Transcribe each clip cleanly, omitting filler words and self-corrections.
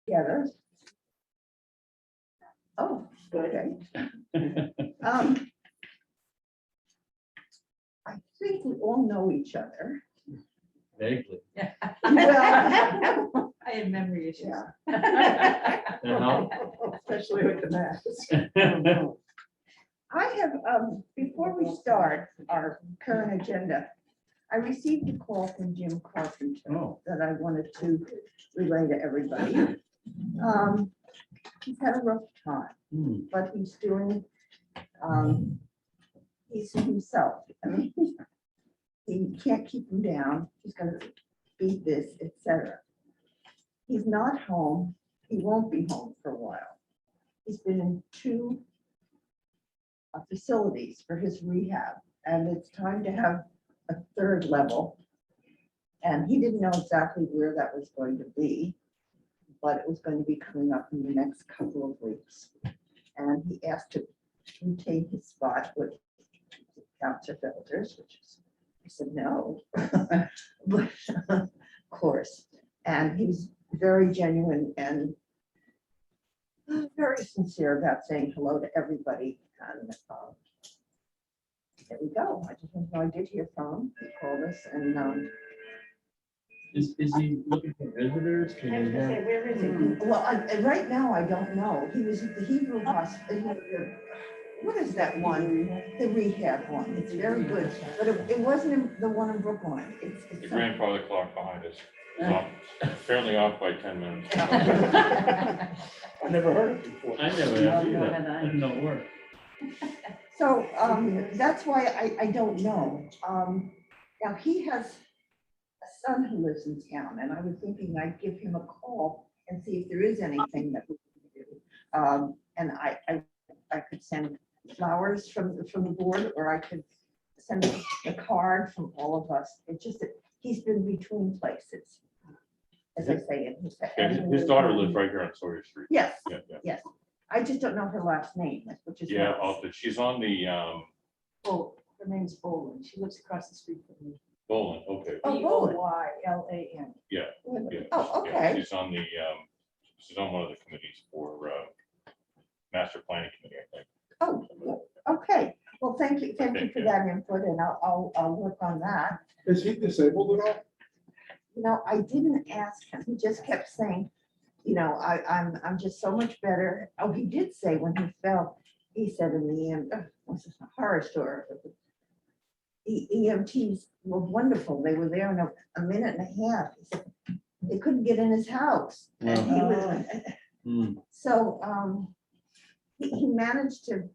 together. Oh, okay. I think we all know each other. Vaguely. Well, I have memory issues. yeah. Uh-huh. Especially with the mask. I have, before we start our current agenda, I received a call from Jim Carpenter Oh. that I wanted to relay to everybody. He's had a rough time, Hmm. but he's doing, he's himself. I mean, he can't keep him down. He's gonna beat this, etc. He's not home. He won't be home for a while. He's been in 2 facilities for his rehab, and it's time to have a 3rd level. And he didn't know exactly where that was going to be, but it was going to be coming up in the next couple of weeks. And he asked to retain his spot with Counselor Filters, which is, I said, no. But of course, and he's very genuine and very sincere about saying hello to everybody. And there we go. I just want to know I did hear from him. He called us and Is he looking for visitors? Can you have? Where is it? well, right now, I don't know. He was at the Hebrew Hospital. What is that one? The rehab one. It's very good, but it wasn't the one in Brookline. The It's grandfather clock behind us, is off- apparently off by 10 minutes. I never heard it before. I never No, have no, either. and I- Didn't know it worked. So that's why I don't know. Now, he has a son who lives in town, and I was thinking I'd give him a call and see if there is anything that we can do. And I could send flowers from the board, or I could send a card from all of us. It's just that he's been between places, as I say. And Yeah, his daughter lives right here on Sawyer Street. Yes, Yeah, yeah. yes. I just don't know her last name, which is. Yeah, nice. she's on the Oh, her name's Bolin. She lives across the street from me. Bolin, okay. Oh, Bolin. Boylan. Yeah. Oh, Yeah, okay. she's on one of the committees for master planning committee, I think. Oh, okay. Well, thank you for yeah. that input, and I'll work on that. Is he disabled at all? You know, I didn't ask him. He just kept saying, you know, I'm just so much better. Oh, he did say when he fell, he said in the end, was a horror story. The EMTs were wonderful. They were there in a minute and a half. He said they couldn't get in his house. And he was, Hmm. so he managed to,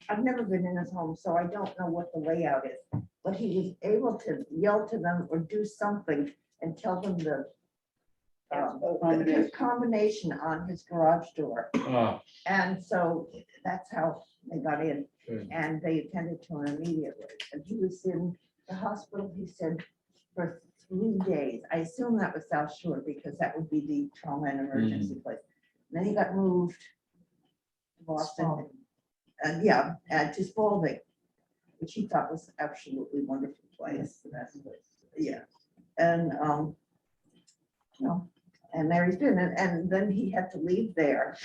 I've never been in his home, so I don't know what the layout is, but he was able to yell to them or do something and tell them the combination on his garage door. Ah, And so that's how they got in, good. and they attended to him immediately. And he was in the hospital, he said, for 3 days. I assume that was South Shore because that would be the trauma and emergency place. And then he got moved to Boston. And yeah, to Spalding, which he thought was absolutely wonderful place. The best place. Yeah, and you know, and there he's been, and then he had to leave there.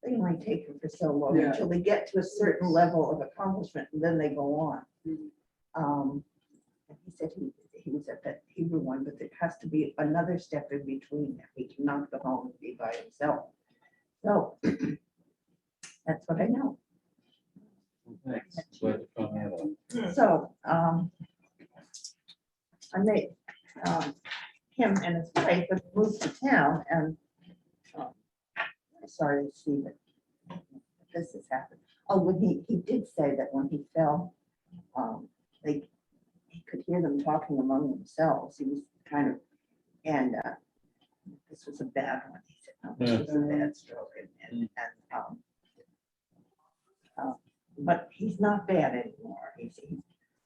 They only take him for so long Yeah. until they get to a certain level of accomplishment, and then they go on. And he said he was at that Hebrew one, but there has to be another step in between that. He cannot go home and be by himself. So that's what I know. Thanks. Glad to find that out. So, I made, him and his wife had moved to town and, I'm sorry to see that this has happened. Oh, when he did say that when he fell, he could hear them talking among themselves. He was kind of, and, this was a bad one. He said, no, this was a bad stroke but he's not bad anymore.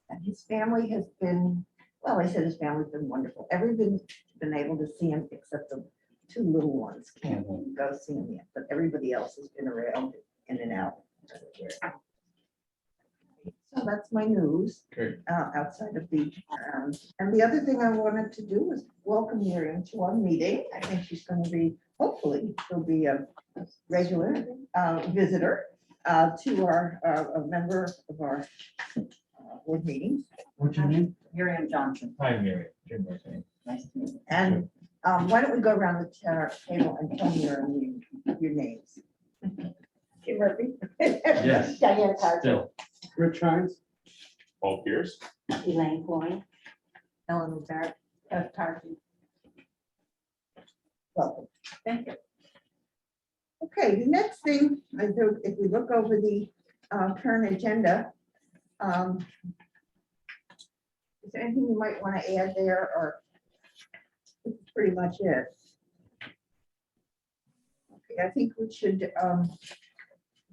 And his family has been, well, I said his family's been wonderful. Everybody's been able to see him except the 2 little ones can't go see him yet, but everybody else has been around in and out. So that's my news Great. outside of the, and the other thing I wanted to do was welcome Miriam to our meeting. I think she's going to be hopefully he'll be a regular visitor to our, a member of our board meetings. What's your name? Miriam Johnson. Hi, Mary. Jim Martin. Nice to meet you. And why don't we go around the table and tell me your names? Kim Murphy. Yes. Diane Carter. Still. Rich Hines? Paul Pierce. Elaine Coyne. Ellen Barrett. Tarky. Welcome. Thank you. Okay, the next thing, if we look over the current agenda, is there anything you might want to add there, or this is pretty much it? Okay, I think we should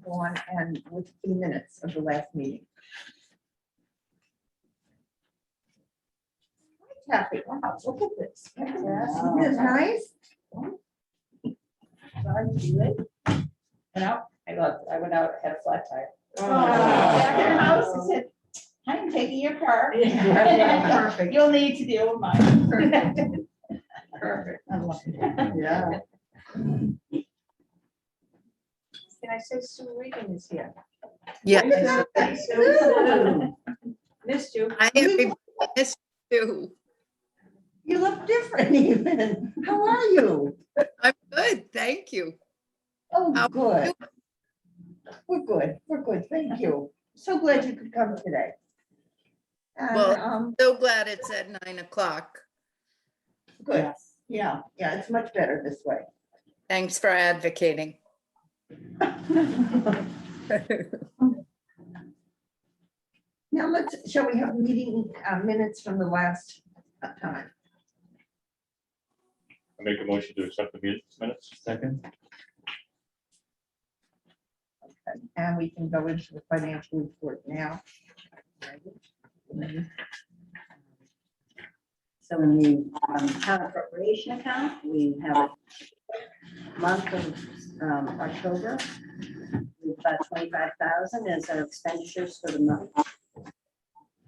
go on and with the minutes of the last meeting. Hi, Kathy. Wow, look at this. Isn't this nice? I went out, had a flat tire. Back in the house, I said, I'm taking your car. Perfect. You'll need to deal with mine. Perfect. Yeah. Can I say Sue Regan is here? Yeah, Missed you. I everybody missed you. You look different even. How are you? I'm good, thank you. Oh, How are good. We're good. We're good. Thank you. So glad you could come today. And, Well- So glad it's at 9 o'clock. good. Yeah, it's much better this way. Thanks for advocating. Now shall we have meeting minutes from the last time? I make a motion to accept the minutes. Second. Okay, and we can go into the financial report now. So in the town appropriation account, we have a month of October. We've got 25,000 as our expenditures for the month.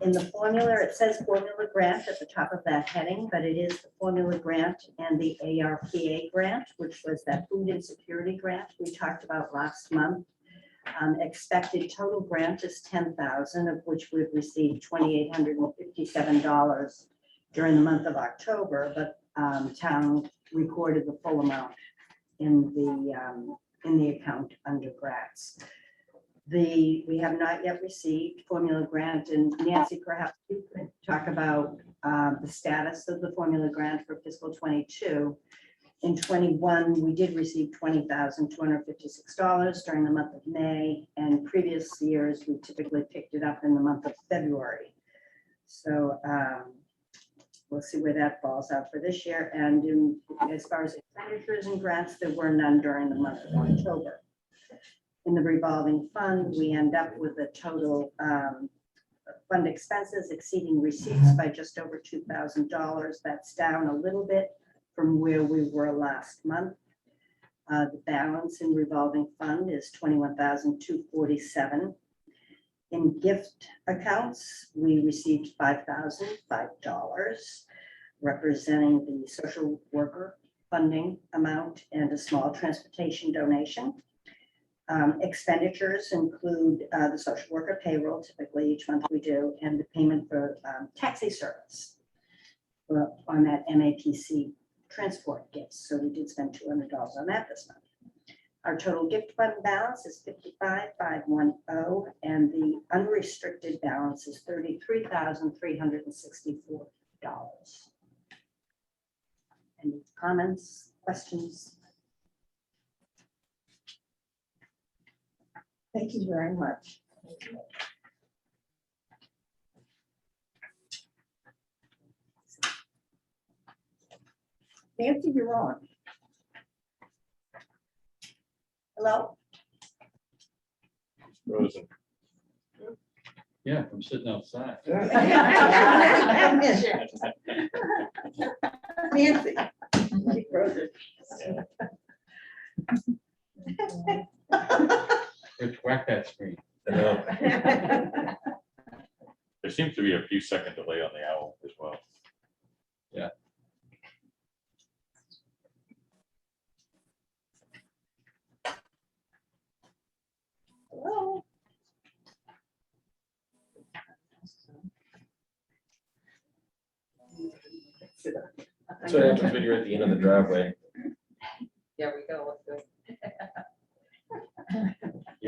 In the formula, it says formula grant at the top of that heading, but it is the formula grant and the ARPA grant, which was that food insecurity grant we talked about last month. Expected total grant is 10,000, of which we've received $2,857 during the month of October, but town recorded the full amount in the account under grants. We have not yet received formula grant, and Nancy, perhaps you could talk about the status of the formula grant for fiscal 22. In 21, we did receive $20,256 during the month of May, and previous years, we typically picked it up in the month of February. So we'll see where that falls out for this year. And as far as expenditures and grants, there were none during the month of October. In the revolving fund, we end up with a total fund expenses exceeding receipts by just over $2,000. That's down a little bit from where we were last month. The balance in revolving fund is $21,247. In gift accounts, we received $5,005, representing the social worker funding amount and a small transportation donation. Expenditures include the social worker payroll, typically each month we do, and the payment for taxi service on that MAPC transport gifts. So we did spend $200 on that this month. Our total gift fund balance is $55,510, and the unrestricted balance is $33,364. Any comments, questions? Thank you very much. Nancy, you're on. Hello? Frozen. Yeah, I'm sitting outside. Nancy. She froze it. Let's whack that screen. There seems to be a few second delay on the owl as well. That's what happens when you're at the end of the driveway. There we go. Let's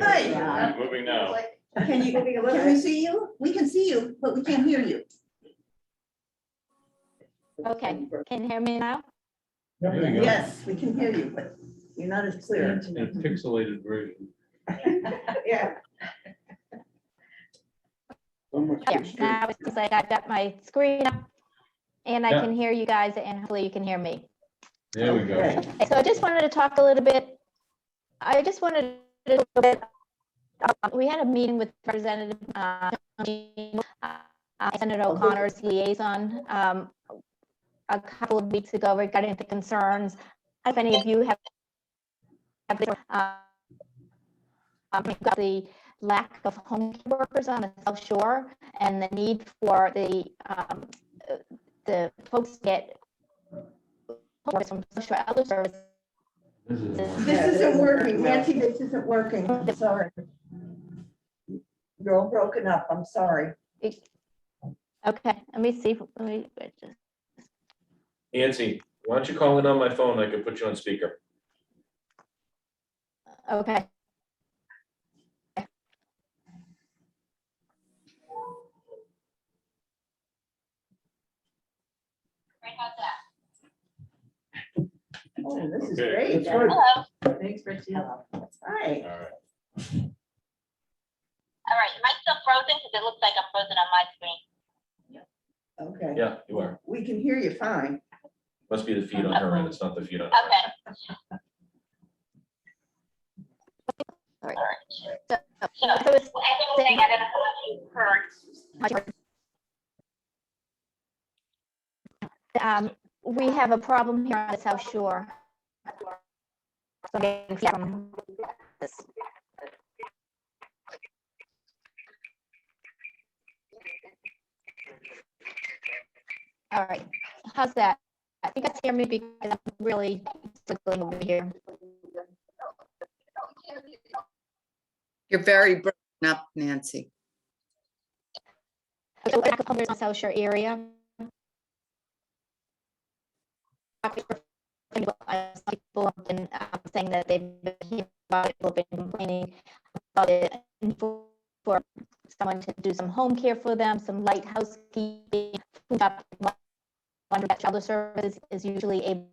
Hi. Moving now. Can you, can we see you? We can see you, but we can't hear you. Okay, can you hear me now? There you go. Yes, we can hear you, but you're not as clear. In a pixelated version. Yeah. So much Here, for street. now it seems like I've got my screen up and I Yeah. can hear you guys and hopefully you can hear me. There we go. Okay. So I just wanted to talk a little bit. I just wanted to talk a bit. We had a meeting with Representative Senator O'Connor's liaison a couple of weeks ago regarding the concerns. If any of you have got the lack of home care workers on the South Shore and the need for the folks to get home care from South Shore Elder Services. This isn't working. Nancy, this isn't working. I'm sorry. You're all broken up. I'm sorry. Okay, let me see. Let me just. Nancy, why don't you call in on my phone? I could put you on speaker. Okay. Oh, this is Okay. great. That's right. Thanks, Richie. Hi. All right. All right, am I still frozen? Because it looks like I'm frozen on my screen. Okay. Yeah, you are. We can hear you fine. Must be the feed on her end. It's not the feed on. Okay. All right. All right. So, So, I was as I was saying, I don't know if you heard. we have a problem here on the South Shore. So I'm getting feedback from this. All right, how's that? You guys hear me because I'm really struggling over here. You're very broken up, Nancy. So we're not covered in the South Shore area. Some people have been saying that they've been hearing about it, people have been complaining about it, and for someone to do some home care for them, some light housekeeping, food shopping, wonder that Elder Services is usually able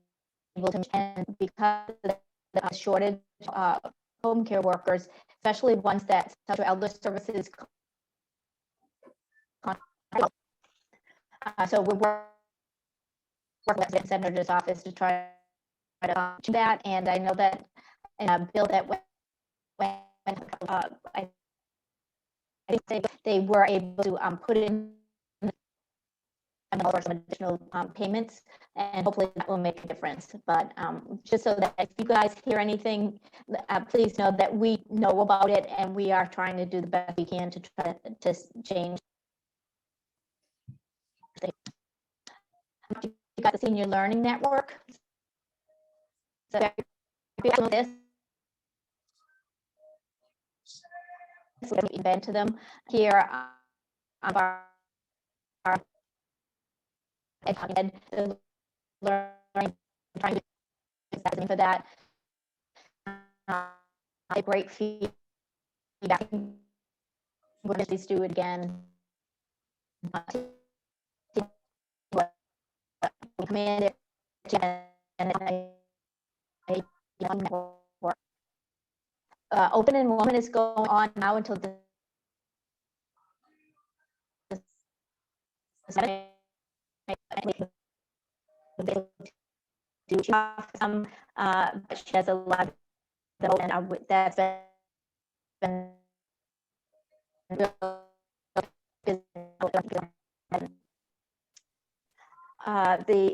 to, and because of the shortage home care workers, especially ones that South Shore Elder Services. So we're working with the senator's office to try to do that, and I know that in a bill that went, I think they were able to put in some additional payments, and hopefully that will make a difference. But just so that if you guys hear anything, please know that we know about it, and we are trying to do the best we can to try to change. You got the Senior Learning Network. So this event to them here on our and learning, trying to do for that. I great feedback. We'll just do it again. Come in and open enrollment is going on now until the some but she has a lot of that's been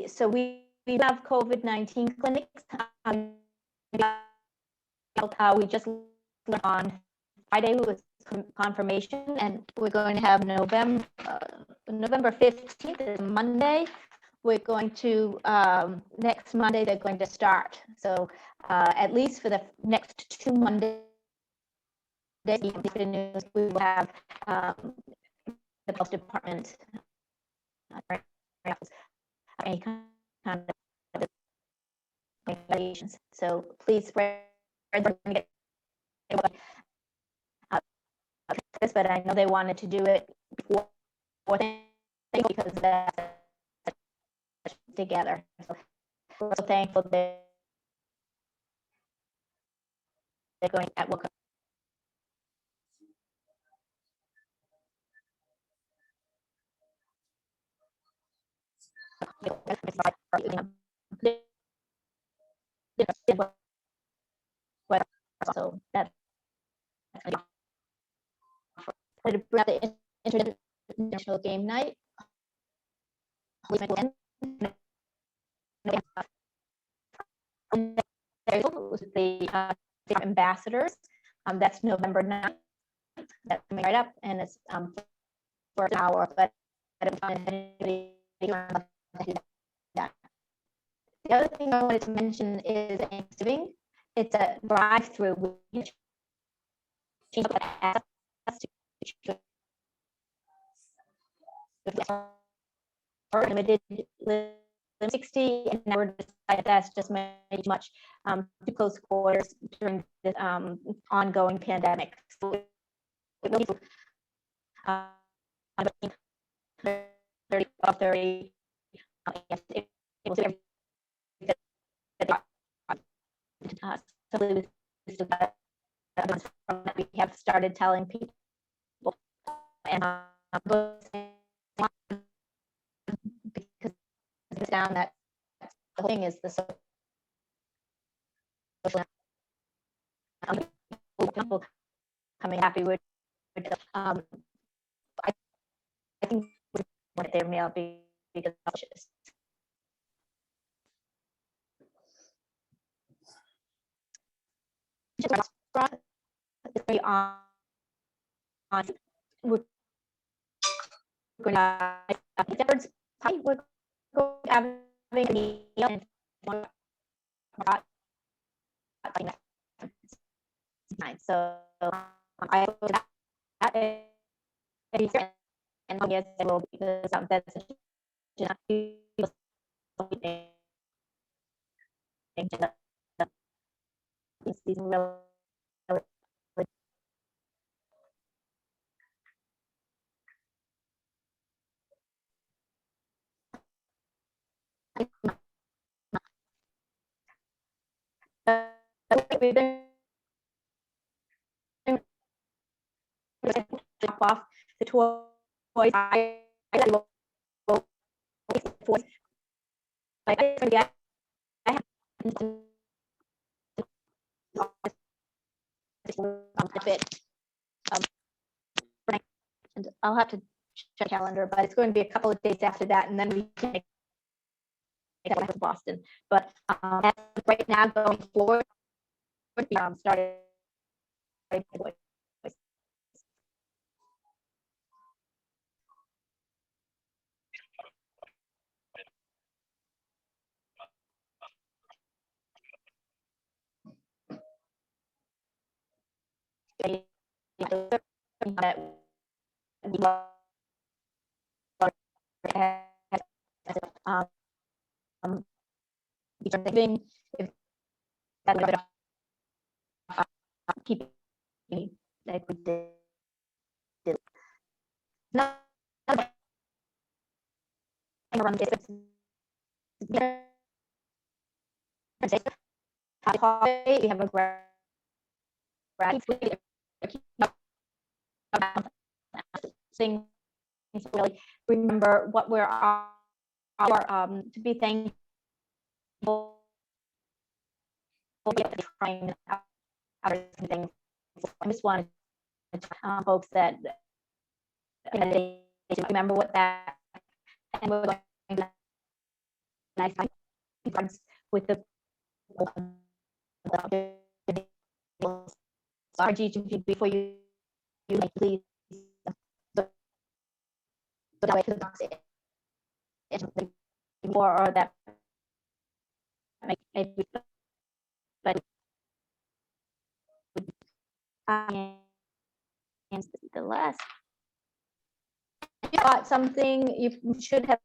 so we have COVID-19 clinics. We just learned on Friday was confirmation, and we're going to have November 15th is Monday. We're going to next Monday they're going to start. So at least for the next 2 Mondays, we will have the health department any kind of regulations. So please spread the word. This, but I know they wanted to do it before because that's together. So we're so thankful that they're going at work. So that the international game night. The ambassadors. That's November 9th. That's coming right up, and it's for an hour. But the other thing I wanted to mention is Thanksgiving. It's a drive-through. Limited 60, and now we're decided that's just much too close quarters during this ongoing pandemic. So, 30, we have started telling people and because it's down that the thing is the social people coming happy with I think what their mail be because we're gonna we're having a meal and so I that and yes, it will because that's we've been drop off the toys. And I'll have to check the calendar, but it's going to be a couple of days after that, and then we can make it to Boston. But as of right now, going forward, started. Thanksgiving, if that keep like we did. Not around this. We have a gratitude thing to really remember what we're to be thankful for trying things. I just wanted to folks that remember what that and we're going to nice with the RG before you like please more or that maybe but and the last you got something you should have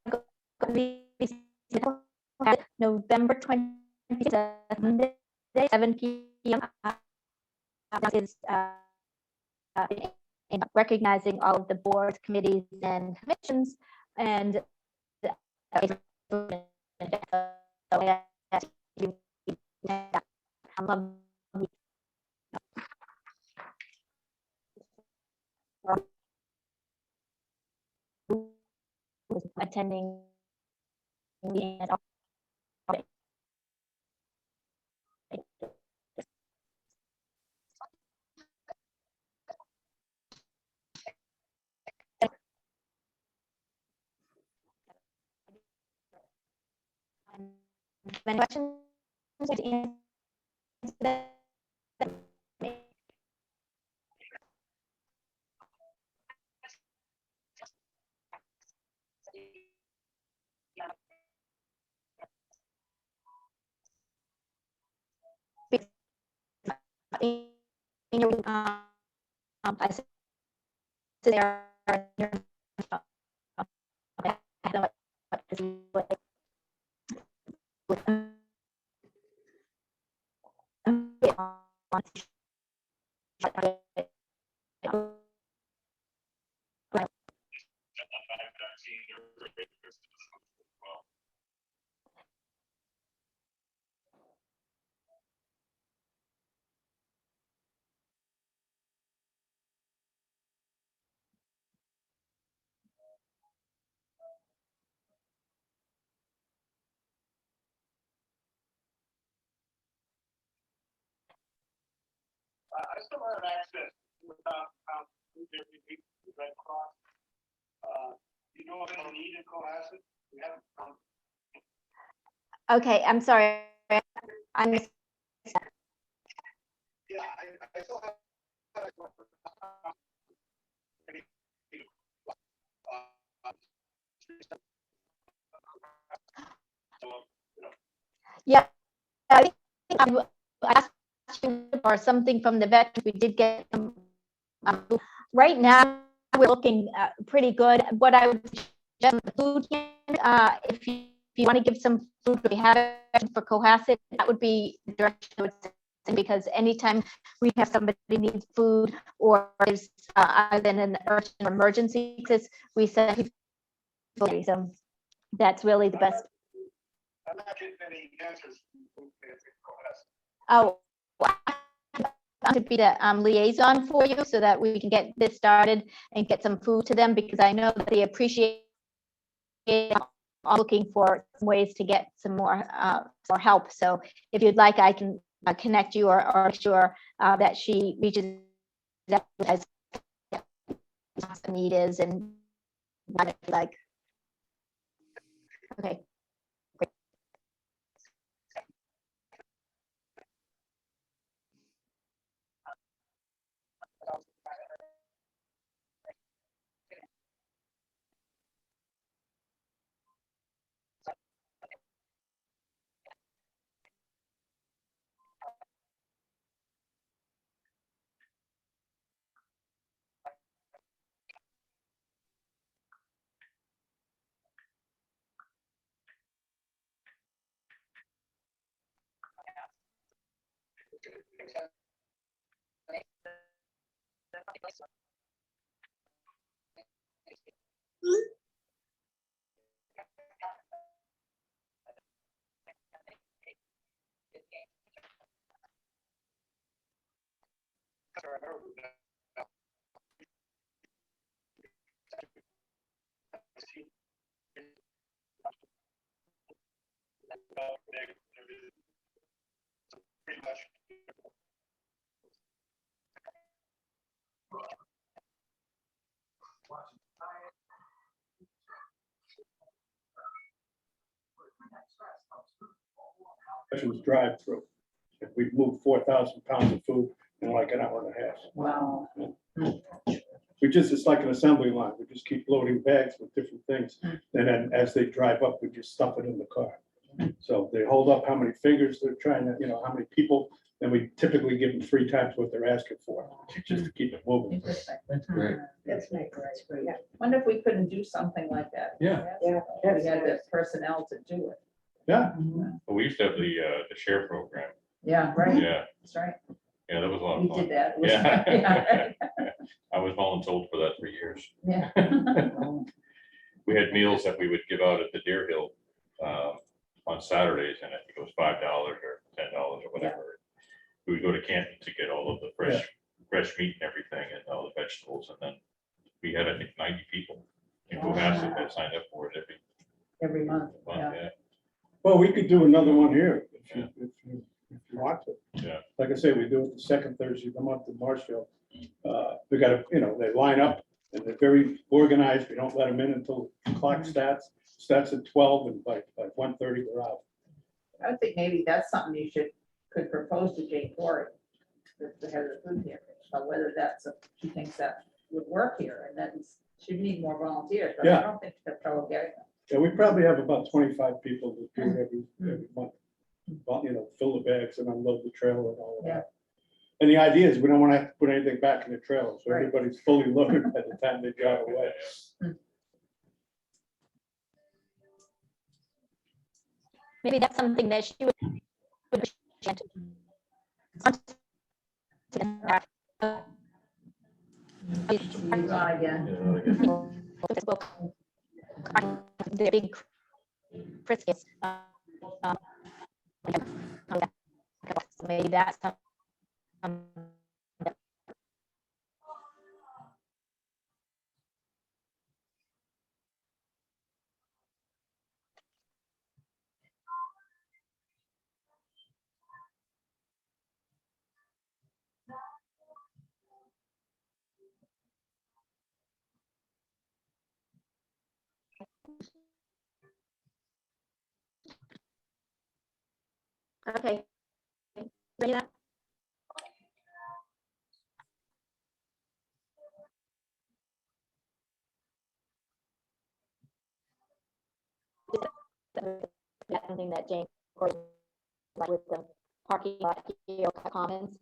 November 27th, Monday, 7 p.m. Is in recognizing all of the boards, committees, and commissions, and attending. Any questions? To answer that? In your, I said there are- I don't know what this is like. I still have access without, Red Cross. You know what I need in Cohasset? We haven't found. Okay, I'm sorry. I missed. Yeah, I still have. Yeah, I think I asked you for something from the veterans. We did get some. Right now, we're looking pretty good. What I would suggest, the food, if you want to give some food, we have it for Cohasset, that would be the direction I would say, because anytime we have somebody needs food or is other than an urgent emergency, because we send people, so that's really the best. I'm not getting any answers. Oh, to be the liaison for you so that we can get this started and get some food to them, because I know that they appreciate looking for ways to get some more help. So if you'd like, I can connect you or make sure that she reaches out as the need is and what it's like. Okay. Pretty much. Questions drive-through. If we move 4,000 pounds of food in like an hour and a half. Wow. It's like an assembly line. We just keep loading bags with different things. And then as they drive up, we just stuff it in the car. So they hold up how many fingers they're trying to, how many people and we typically give them 3 times what they're asking for, just to keep it moving. Interesting. That's great. That's my great. Yeah. Wonder if we couldn't do something like that. Yeah. Yeah. We had the personnel to do it. Yeah, But we used to have the share program. Yeah, right, Yeah, that's right. yeah, that was a lot We of did fun. that. It was- Yeah. I was voluntold for that for years. Yeah. We had meals that we would give out at the Deer Hill on Saturdays, and I think it was $5 or $10 or whatever. We would go to Canton to get all of the fresh meat and everything and all the vegetables, and then we had, I think, 90 people in Cohasset that signed up for it Every month, month. yeah. Yeah, well, we could do another one here if you want to. yeah. Like I say, we do it the second Thursday of the month in Marshfield. We gotta, they line up and they're very organized. We don't let them in until the clock starts at 12, and by 1:30 we're out. I would think maybe that's something you could propose to Jane Corey, the head of the food pantry, about whether she thinks that would work here, and then she need more volunteers, but I Yeah. don't think she'll have trouble getting them. Yeah, we probably have about 25 people that do it every month. But, fill the bags and unload the trailer and all of Yeah. that. And the idea is we don't want to have to put anything back in the trailer, so Right. everybody's fully loaded by the time they drive away. Maybe that's something that she would appreciate. He's on again. Facebook, the big Christmas. Maybe that's some. Okay. Ready that? Something that Jane, Corey, like with the parking lot here, Commons.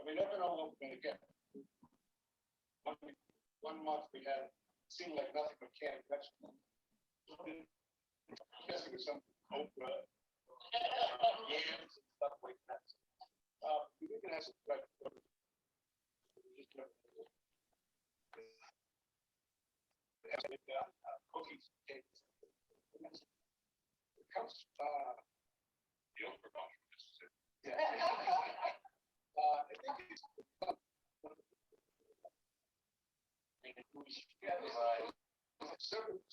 I mean, never know what we're gonna get. One month we had, seemed like nothing but canned vegetables. Guessing with some okra, yams and stuff like that. We can have some. Cookies, cakes. It comes, the okra bunch. Yeah. I think it's.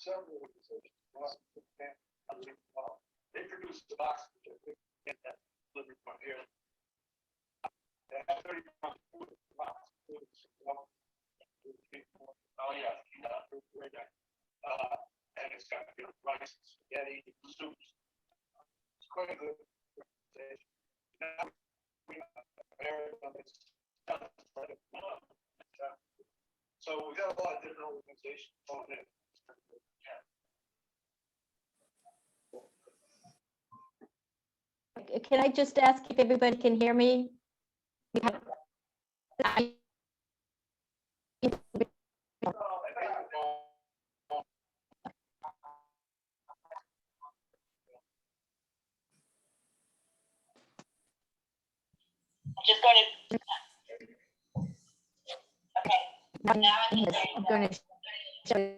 several organizations. They produce the box, which I think get that delivered from here. They have 30 pounds of food in the box. Oh, yeah. Very nice. And it's got, rice, spaghetti, soups. It's quite a good organization. Now, we have so we got a lot of different organizations on it. Can I just ask if everybody can hear me? We have- I'm just going to. Okay. Now I can hear I'm you. going to show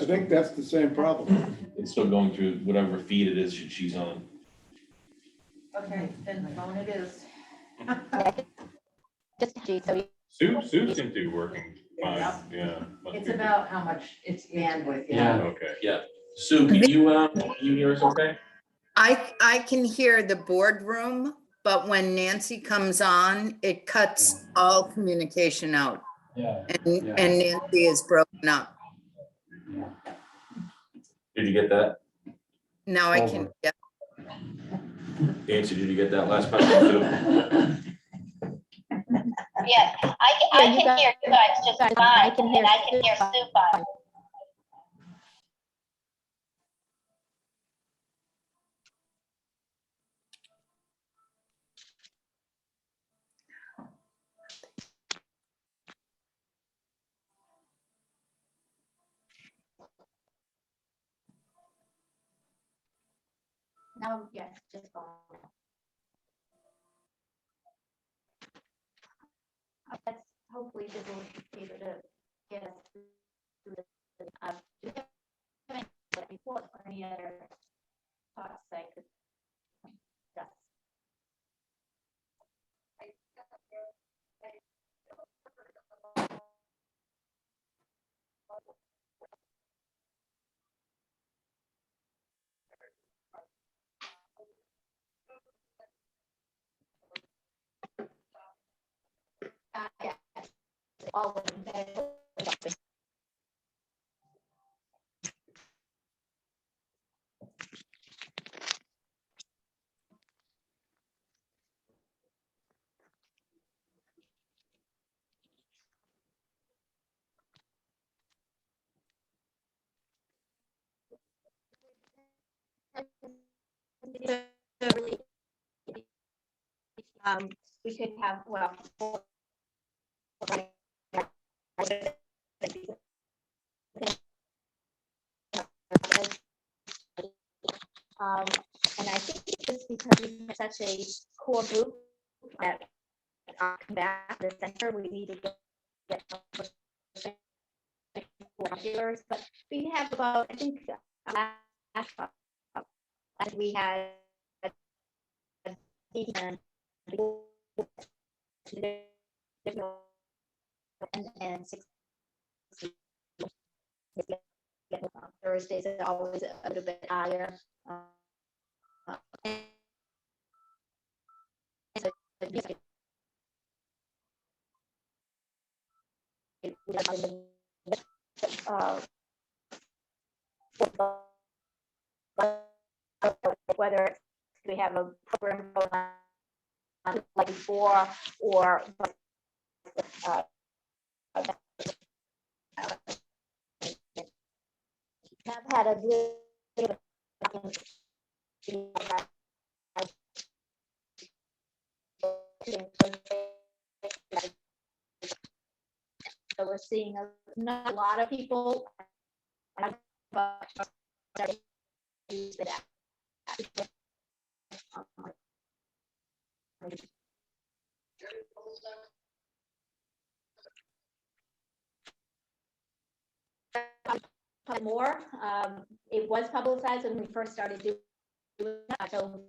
I think that's the same problem. It's still going through whatever feed it is she's on. Okay, then phone it is. just so you Sue seems to be working fine, yeah. must It's be- about how much it's bandwidth. Yeah. Okay. Sue, can you hear us okay? I can hear the boardroom, but when Nancy comes on, it cuts all communication out. Yeah. And Yeah. and Nancy is broken up. Did you get that? Now I can, Over. yeah. Nancy, did you get that last part, Sue? Yes, I Yeah, you can guys- hear you guys just guys- fine, I can hear and I can Sue hear fine. Sue fine. now, yes, just go. That's hopefully this will be able to get us through the, do you have any report or any other thoughts I could discuss? Yeah. All of them. Really, we could have, well, and I think it's just because we have such a core group that come back to the center, we need to get regulars, but we have about, I think, last we had and 6 Thursdays are always a little bit higher. So, whether we have a program going on like before or have had a bit of so we're seeing not a lot of people. Use it. More, it was publicized when we first started doing that, so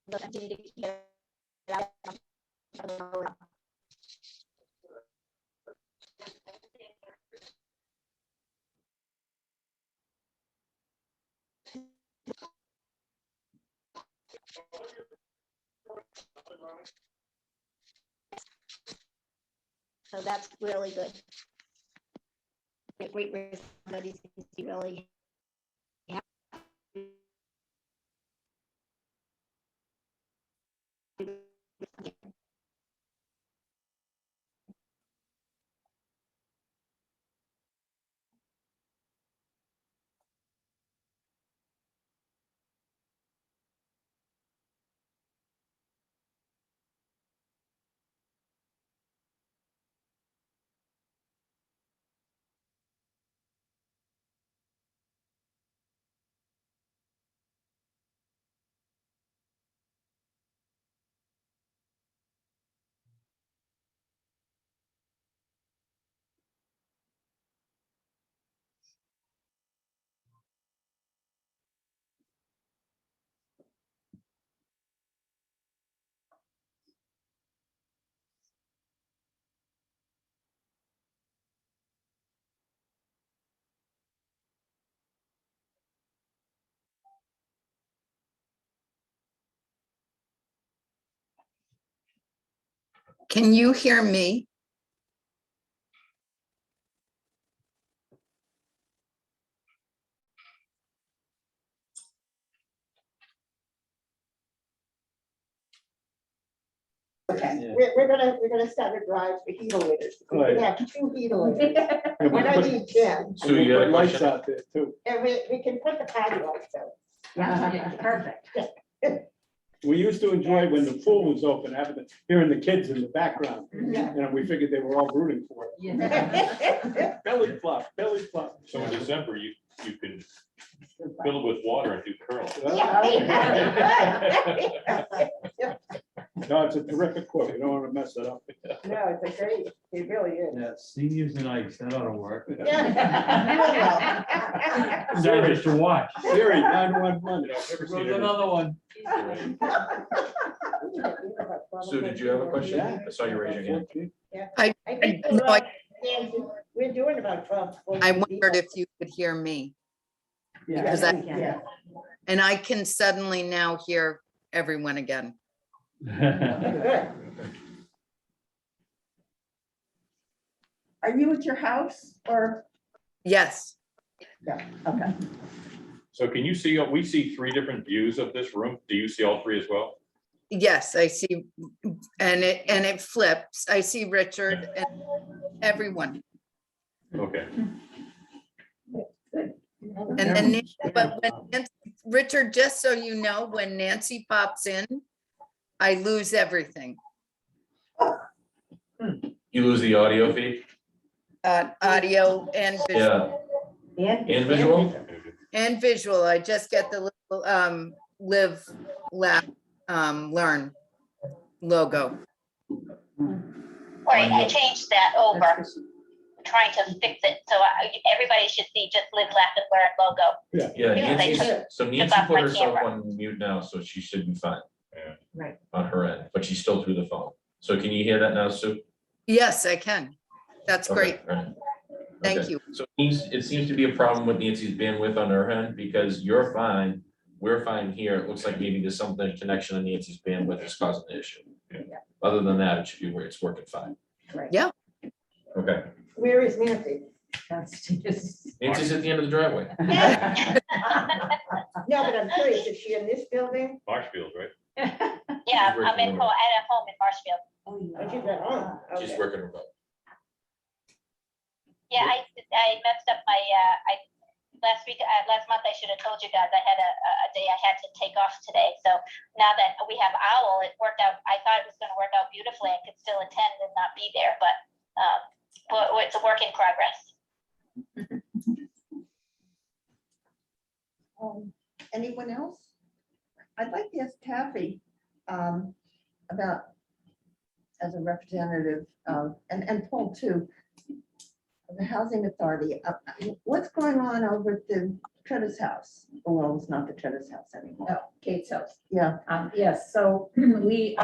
we'll continue to keep it out. so that's really good. A great response, but he seems to be really happy. Can you hear me? Yeah. We're gonna start a drive for heaters. Oh, We're yeah. gonna have 2 heaters. Yeah, And we I put- need 10. Sue, you got a Lights question? out there too. And we can put the patio lights out. Yeah, perfect. We used to enjoy when the pool was open, hearing the kids in the background. Yeah. And we figured they were all rooting for it. Belly flop, belly flop. So in December, you can fill it with water and do curls. No, it's a terrific quote. You don't want to mess it up. No, it's a great, it really is. Yeah, seniors and ice, that ought to work. Yeah. Not just to watch. Siri, 911. There's another one. Sue, did you have a question? I saw you raise your hand. I think No, I- we're doing about 12. I wondered if you could hear me, because I, Yeah. and I can suddenly now hear everyone again. Good. Are you at your house or? Yes, Yeah, okay. So can you see, we see 3 different views of this room. Do you see all 3 as well? yes, I see, and it flips. I see Richard and everyone. Okay. And then, but when Richard, just so you know, when Nancy pops in, I lose everything. You lose the audio feed? Audio and visual. Yeah, and visual? And visual. I just get the little live, laugh, learn logo. Right, I changed that over, trying to fix it, so everybody should see just live, laugh, and learn logo. Yeah, Yeah, they Nancy, so Nancy off put my herself camera. on mute now, so she should be fine. Yeah. Right. On her end, but she's still through the phone. So can you hear that now, Sue? Yes, I can. That's Okay, great. all right. Thank Okay. you. So it seems to be a problem with Nancy's bandwidth on her end, because you're fine, we're fine here. It looks like maybe there's something, connection on Nancy's bandwidth is causing the issue. Yeah. Other than that, it should be where it's working fine. Right. Yeah. Okay, Where is Nancy? That's just. Nancy's at the end of the driveway. No, but I'm curious, is she in this building? Marshfield, right? Yeah, She's I'm working at remote. home in Marshfield. Oh, she's at home. She's Okay. working remote. Yeah, I messed up my, last month I should have told you guys I had a day I had to take off today. So now that we have OWL, it worked out, I thought it was gonna work out beautifully. I could still attend and not be there, but it's a work in progress. Anyone else? I'd like to ask Taffy about, as a representative of, and Paul too, of the Housing Authority, what's going on over at the Treader's house? Well, it's not the Treader's house anymore. No, Kate's house. Yeah, Yes, so we,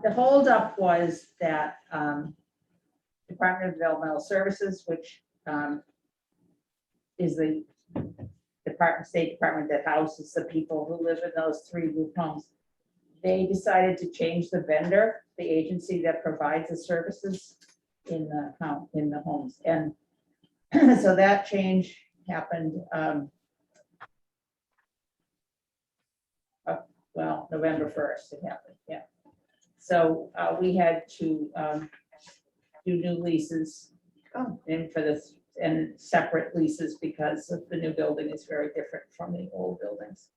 the holdup was that Department of Developmental Services, which is the State Department that houses the people who live in those 3 group homes. They decided to change the vendor, the agency that provides the services in the homes. And so that change happened, well, November 1st it happened, yeah. So we had to do new leases and for this, and separate leases because the new building is very different from the old buildings.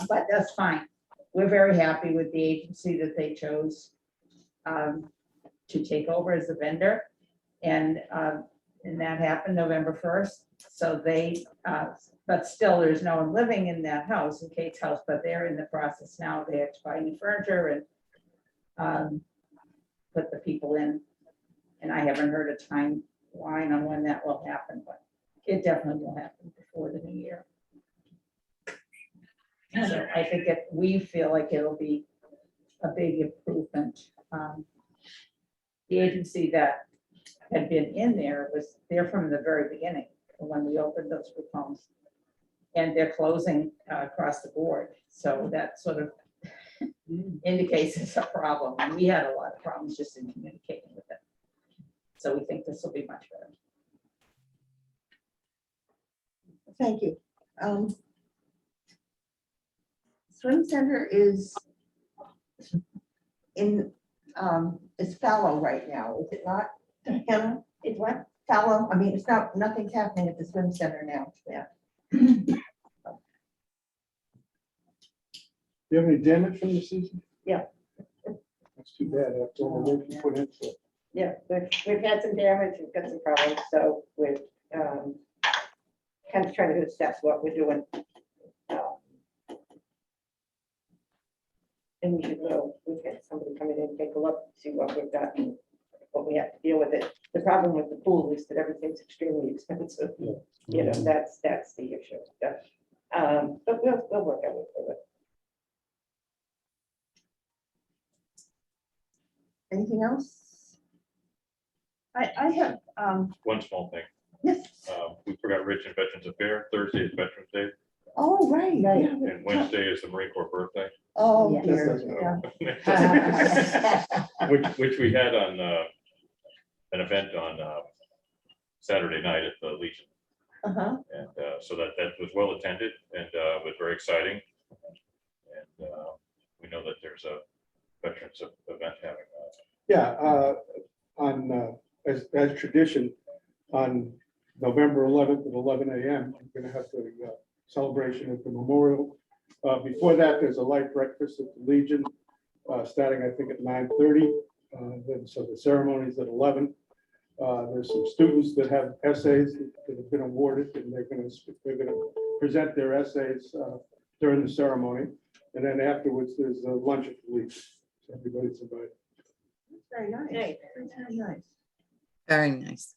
But that's fine. We're very happy with the agency that they chose to take over as a vendor. And that happened November 1st. So they, but still, there's no one living in that house, in Kate's house, but they're in the process now. They have to buy new furniture and put the people in. And I haven't heard a timeline on when that will happen, but it definitely will happen before the new year. So I think we feel like it'll be a big improvement. The agency that had been in there was there from the very beginning, when we opened those group homes. And they're closing across the board. So that sort of indicates it's a problem. And we had a lot of problems just in communicating with them. So we think this will be much better. Thank you. Swim center is in, it's fallow right now, is it not? Hannah? It's what? Fallow, I mean, it's not, nothing's happening at the swim center now, yeah. Do you have any damage from the season? Yeah. That's too bad after all the work you put into it. Yeah, we've had some damage, we've got some problems, so we're kind of trying to assess what we're doing. And we should know, we've had somebody come in and take a look, see what we've got and what we have to deal with it. The problem with the pool is that everything's extremely expensive. Yeah. You know, that's the issue. But we'll work our way through it. Anything else? I have, One small thing, yes, we forgot Rich and Veterans Affair, Thursday is Veterans Day, oh, right. Yeah. and Wednesday is the Marine Corps birthday. Oh, Yes. dear, yeah. Which we had on an event on Saturday night at the Legion. Uh-huh. And so that was well attended and was very exciting. And we know that there's a veterans event having Yeah, as tradition, on November 11th at 11 a.m., we're gonna have the celebration at the memorial. Before that, there's a light breakfast at the Legion, starting, I think, at 9:30. Then, so the ceremony's at 11. There's some students that have essays that have been awarded, and they're gonna present their essays during the ceremony. And then afterwards, there's a lunch at the Legion. So everybody's invited. Very nice. Very nice. Very nice.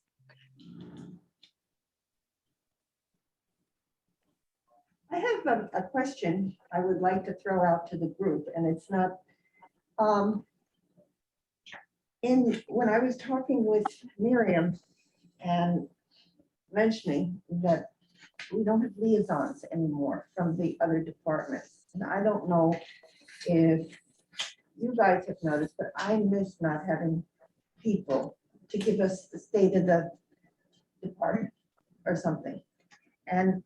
I have a question I would like to throw out to the group, and it's not, when I was talking with Miriam and mentioning that we don't have liaisons anymore from the other departments, and I don't know if you guys have noticed, but I miss not having people to give us the state of the department or something. And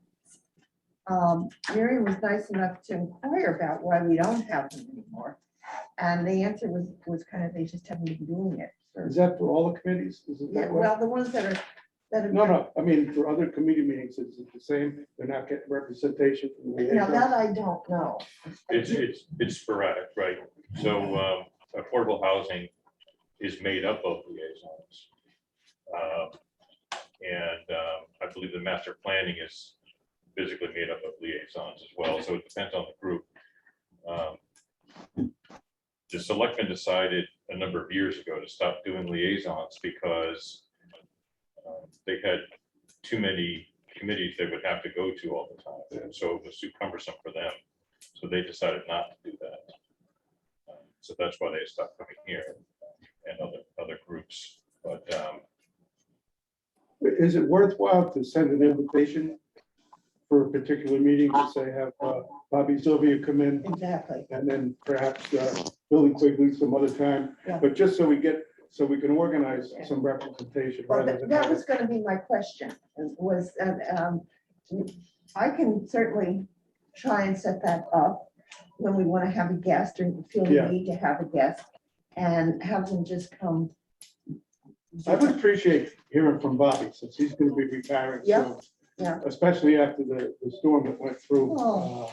Miriam was nice enough to inquire about why we don't have them anymore. And the answer was kind of, they just haven't been doing it. Is that for all the committees? Is it Yeah, that way? well, the ones that are. No, I mean, for other committee meetings, is it the same? They're not getting representation from the Now, liaison? that I don't know. it's sporadic, right? So affordable housing is made up of liaisons. And I believe the master planning is physically made up of liaisons as well, so it depends on the group. The selectmen decided a number of years ago to stop doing liaisons because they had too many committees they would have to go to all the time, and so it was too cumbersome for them. So they decided not to do that. So that's why they stopped coming here and other groups. But Is it worthwhile to send an invitation for a particular meeting to say, have Bobby Sylvia come in, Exactly. and then perhaps Billy Quigley some other time? Yeah. But just so we get so we can organize some representation Well, rather than. that was gonna be my question, was, I can certainly try and set that up when we wanna have a guest or feel the Yeah. need to have a guest and have them just come. I would appreciate hearing from Bobby, since he's gonna be retiring Yeah, soon. yeah. Especially after the storm that went through. Oh.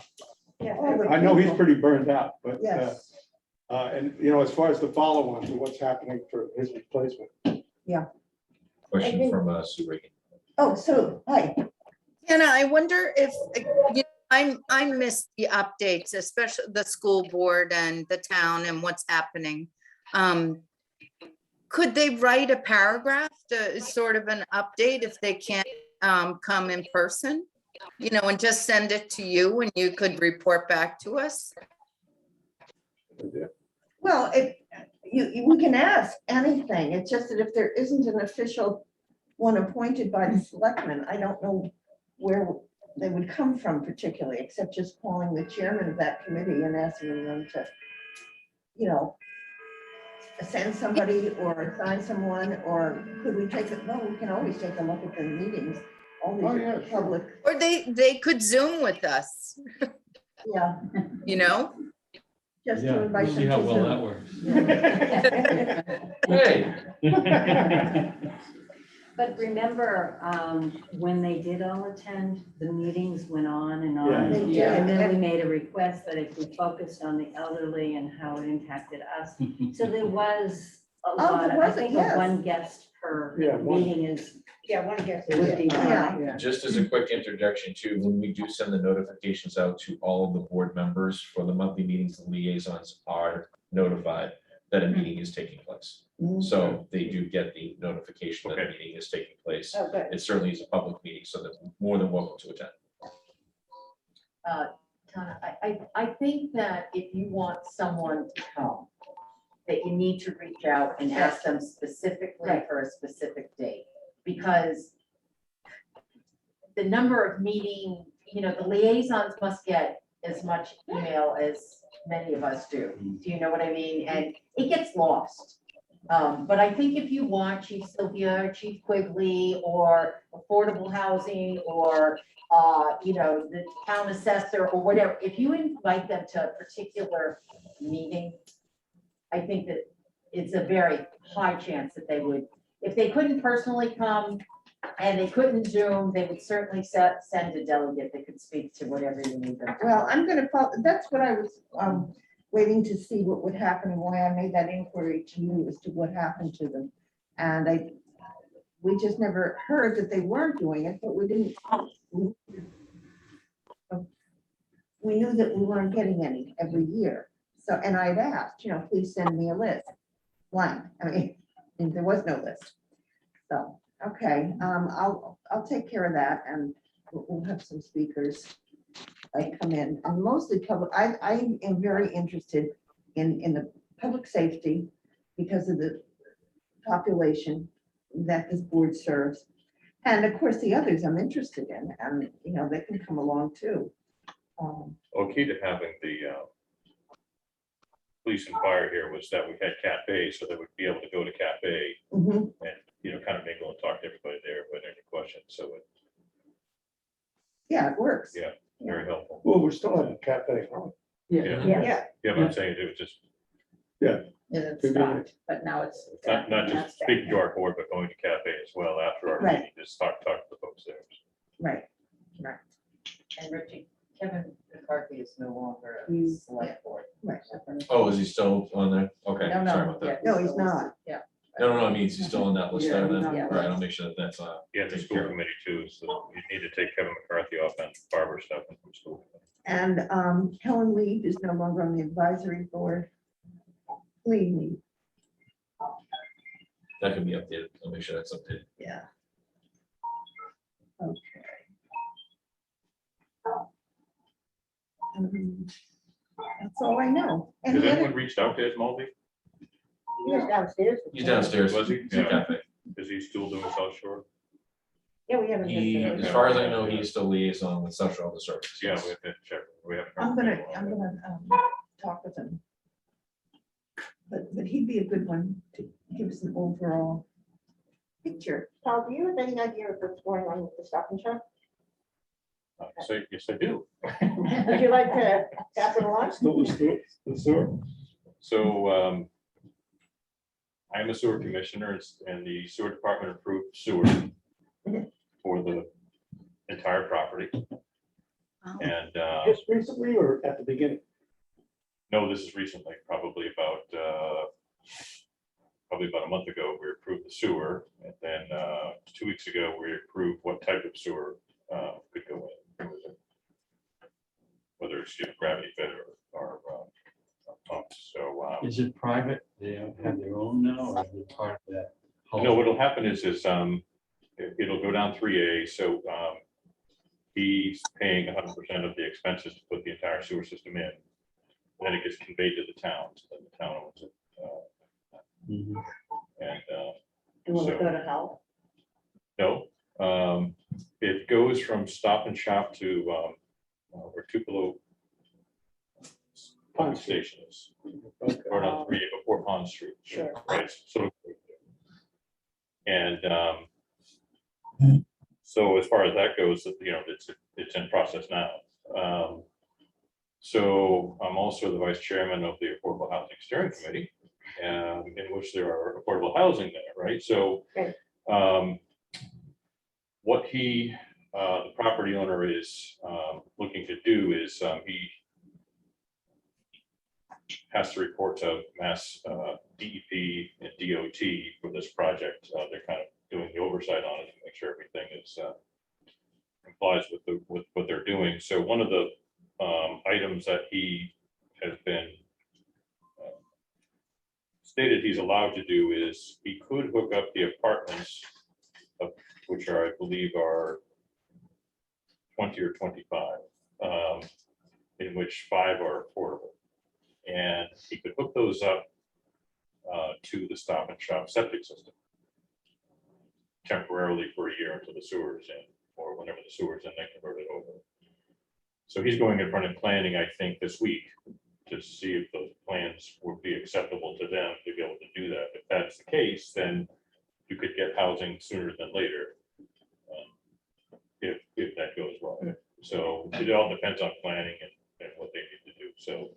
Yeah. All the I know he's people. pretty burned out, but, Yes, and, you know, as far as the follow-on to what's happening for his replacement. Question from Sue Reagan. oh, so, hi, Hannah, I wonder if, you know, I miss the updates, especially the school board and the town and what's happening. Could they write a paragraph to sort of an update if they can't come in person? You know, and just send it to you and you could report back to us? well, we can ask anything, it's just that if there isn't an official one appointed by the selectmen, I don't know where they would come from particularly, except just calling the chairman of that committee and asking them to, you know, send somebody or assign someone, or could we take it, well, we can always take a look at the meetings, all Oh, these yeah, are sure. public, Or they could Zoom with us, yeah, you know? just to Yeah, invite we'll them see how well to that Zoom. works. Hey, But remember, when they did all attend, the meetings went on and Yeah. on. They did. And then we made a request that if we focused on the elderly and how it impacted us. So there was a lot, there I was, think yes. one guest per Yeah, one. meeting is. Yeah, one guess. would be Yeah. fine. just as a quick introduction too, when we do send the notifications out to all of the board members for the monthly meetings, the liaisons are notified that a meeting is taking place. So they do get the notification that a Okay. meeting is taking place. Oh, good. It certainly is a public meeting, so they're more than welcome to attend. Tana, I think that if you want someone to come, that you need to reach out and ask them specifically Right. for a specific date. Because the number of meeting, you know, the liaisons must get as much email as many of us do. Do you know what I mean? And it gets lost. But I think if you want Chief Sylvia, Chief Quigley, or affordable housing, or, you know, the town assessor, or whatever, if you invite them to a particular meeting, I think that it's a very high chance that they would, if they couldn't personally come and they couldn't Zoom, they would certainly send a delegate that could speak to whatever you need them to. Well, I'm gonna follow, that's what I was waiting to see what would happen and why I made that inquiry to you as to what happened to them. And we just never heard that they weren't doing it, but we didn't. We knew that we weren't getting any every year. So, and I'd asked, you know, please send me a list. Blank, I mean, and there was no list. So, okay, I'll take care of that and we'll have some speakers like come in and mostly public. I am very interested in the public safety because of the population that this board serves. And of course, the others I'm interested in, and you know, they can come along too. Well, key to having the police and fire here was that we had cafe, so they would be able to go to cafe Mhm. and, you know, kind of mingle and talk to everybody there with any questions. So it's Yeah, it works. Yeah. very helpful. Well, we're still having a cafe, huh? Yeah, Yeah, yeah, but I'm saying it was just And it Good stopped, but now it's. not that's just back. speaking to our board, but going to cafe as well after our Right. meeting, just talk to the folks there. right. And Richie, Kevin McCarthy is no longer a He's- select board. Right. Oh, is he still on there? Okay, No, sorry no, about that. No, he's not. Yeah. No, I mean, is he still on that list there then? Yeah. All right, I'll make sure that that's, Yeah, the school committee too, so you need to take Kevin McCarthy off and Barbara stuff from school. And Helen Lee is no longer on the advisory board. Lee, that can be updated. I'll make sure that's updated. yeah. Okay. That's all I know. And Has the other- anyone reached out to Ed Mulvey? he was downstairs. He's downstairs. Was he? He's in Yeah. cafe. Is he still doing South Shore? Yeah, we haven't. He, been as there. far as I know, he's still liaison with South Shore Services. Yeah, we have to check. We haven't. I'm gonna talk with him. but he'd be a good one to give us an overall picture. Paul, do you have any idea of what's going on with the Stop and Shop? So, yes, I do. Would you like to pass it along? Still the sewer. So I'm a sewer commissioner and the sewer department approved sewer for the entire property. Oh. And Just recently or at the beginning? no, this is recently, probably about a month ago, we approved the sewer. And then 2 weeks ago, we approved what type of sewer could go in. Whether it's gravity fed or pumps. So Is it private? They have their own now, or is it part of that? no, what'll happen is it'll go down 3A. So he's paying 100% of the expenses to put the entire sewer system in. Then it gets conveyed to the town, so then the town owns it. Mhm. And Will it so- go to health? no, it goes from Stop and Shop to where Tupelo Pump Station is, Okay. or not 3A before Pond Street. Sure. Right, so. And so as far as that goes, it's in process now. So I'm also the vice chairman of the Affordable Housing Steering Committee, in which there are affordable housing there, right? So Right. what the property owner is looking to do is he has to report to Mass DEP and DOT for this project. They're kind of doing the oversight on it to make sure everything is complies with what they're doing. So one of the items that he has been stated he's allowed to do is he could hook up the apartments, which are, I believe, are 20 or 25, in which 5 are affordable. And he could hook those up to the Stop and Shop septic system temporarily for a year until the sewer's in, or whenever the sewer's in, they convert it over. So he's going in front of planning, I think, this week to see if those plans would be acceptable to them to be able to do that. If that's the case, then you could get housing sooner than later, if that goes well. So it all depends on planning and what they need to do. So,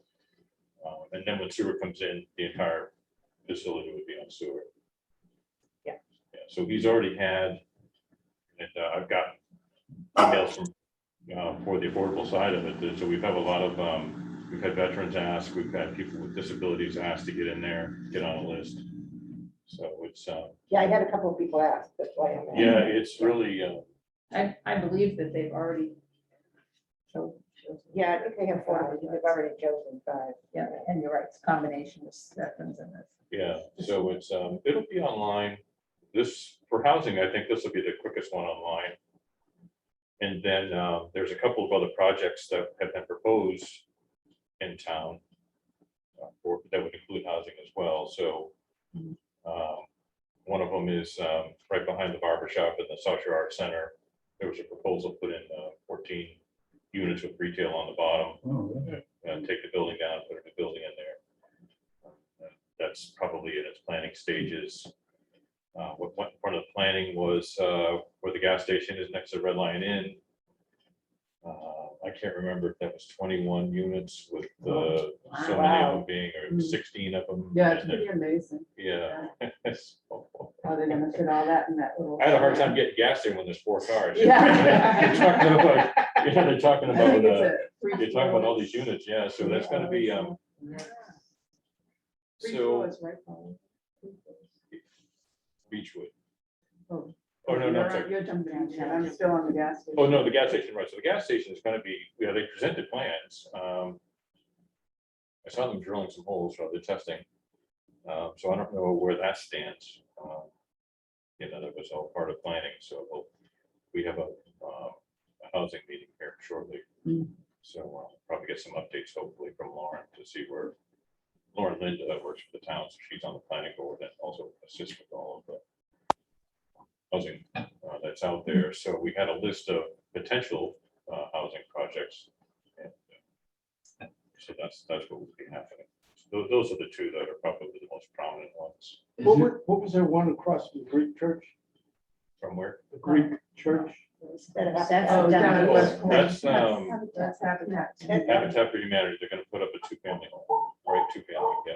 and then when sewer comes in, the entire facility would be on sewer. Yeah. So he's already had, and I've got emails from for the affordable side of it. So we've had a lot of, we've had veterans ask, we've had people with disabilities ask to get in there, get on a list. So it's, Yeah, I had a couple of people ask, that's why I'm asking. yeah, it's really, I believe that they've already. chosen. Yeah, I think they have 4, they've already chosen 5. Yeah, and you're right, it's a combination of veterans and this. yeah, so it's, it'll be online. This, for housing, I think this will be the quickest one online. And then there's a couple of other projects that have been proposed in town that would include housing as well. So one of them is right behind the barber shop in the South Shore Arts Center. There was a proposal put in 14 units with retail on the bottom. Oh, really? Take the building down, put a new building in there. That's probably in its planning stages. What went in front of the planning was where the gas station is next to Red Lion Inn. I can't remember if that was 21 units with so many of them being, or 16 of them. Yeah, it's and then- pretty amazing. Yeah. How they're gonna fit all that in that little. I had a hard time getting gas there when there's 4 cars. Yeah. You're talking about, they're talking I think about, it's a three you're talking about all floors. these units, yeah, so that's gonna be, Yeah. Three so floors, right, Paul? Beechwood. Oh. Oh, no, no, I'm You're- sorry. You're jumping on, yeah, I'm still on the gas station. Oh, no, the gas station, right, so the gas station is gonna be, yeah, they presented plans. I saw them drilling some holes for the testing. So I don't know where that stands. That was all part of planning, so we have a housing meeting here shortly. So probably get some updates hopefully from Lauren to see where Lauren Linda that works for the town, so she's on the planning board and also assists with all of the housing that's out there. So we had a list of potential housing projects. And so that's what will be happening. So those are the two that are probably the most prominent ones. Is What it- was, what was there one across from the Greek church? From where? The Greek church? That's Oh, down down in in West West Point. That's, That's Habitat. Habitat for Humanity, they're gonna put up a two-family home, right, two-family, yeah,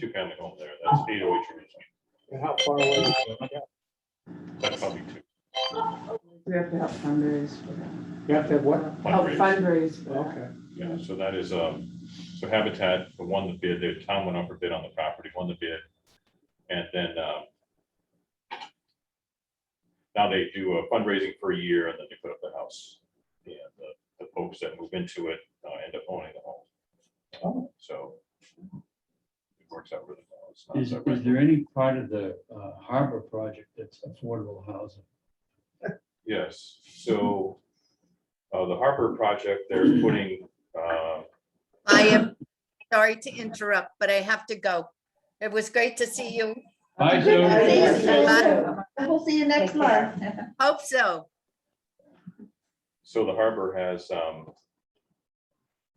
two-family home there, that's 808 Jerusalem, And how far away is it? that's probably two. We have to help fundraise for that. You have to have what? Help Fundraise. fundraise for that. Okay. Yeah, so that is, so Habitat, the one that bid, the town went up for bid on the property, won the bid. And then, now they do a fundraising for a year and then they put up the house. And the folks that move into it, end up owning the home. So it works out really well. It's not Is so there any part of the harbor project that's affordable housing? Yes, so, the Harbor project, they're putting, I am sorry to interrupt, but I have to go. It was great to see you. Bye, Sue. We'll see you next month. Hope so. so the Harbor has,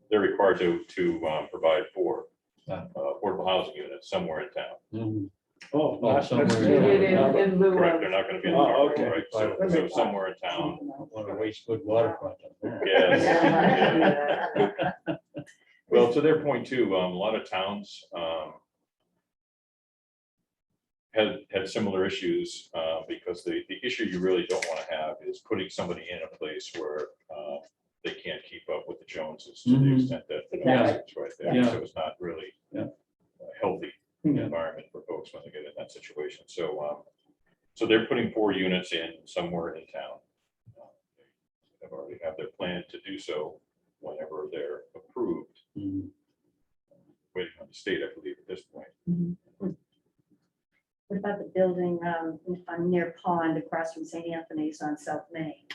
they're required to provide for affordable housing units somewhere in town. Mhm. Oh, Oh, not somewhere necessarily. in lieu Correct, they're not gonna be in the Oh, Harbor, okay. right? So somewhere in town. Want to waste good waterfront. Yes. Well, to their point too, a lot of towns had similar issues because the issue you really don't want to have is putting somebody in a place where they can't keep up with the Joneses to the Mhm. extent that Exactly. it's right there. Yeah. So it's not really Yeah. a healthy Yeah. environment for folks when they get in that situation. So so they're putting 4 units in somewhere in town. They've already have their plan to do so whenever they're approved, Mhm. waiting on the state, I believe, at this point. What about the building on near Pond across from St. Anthony's on South Main?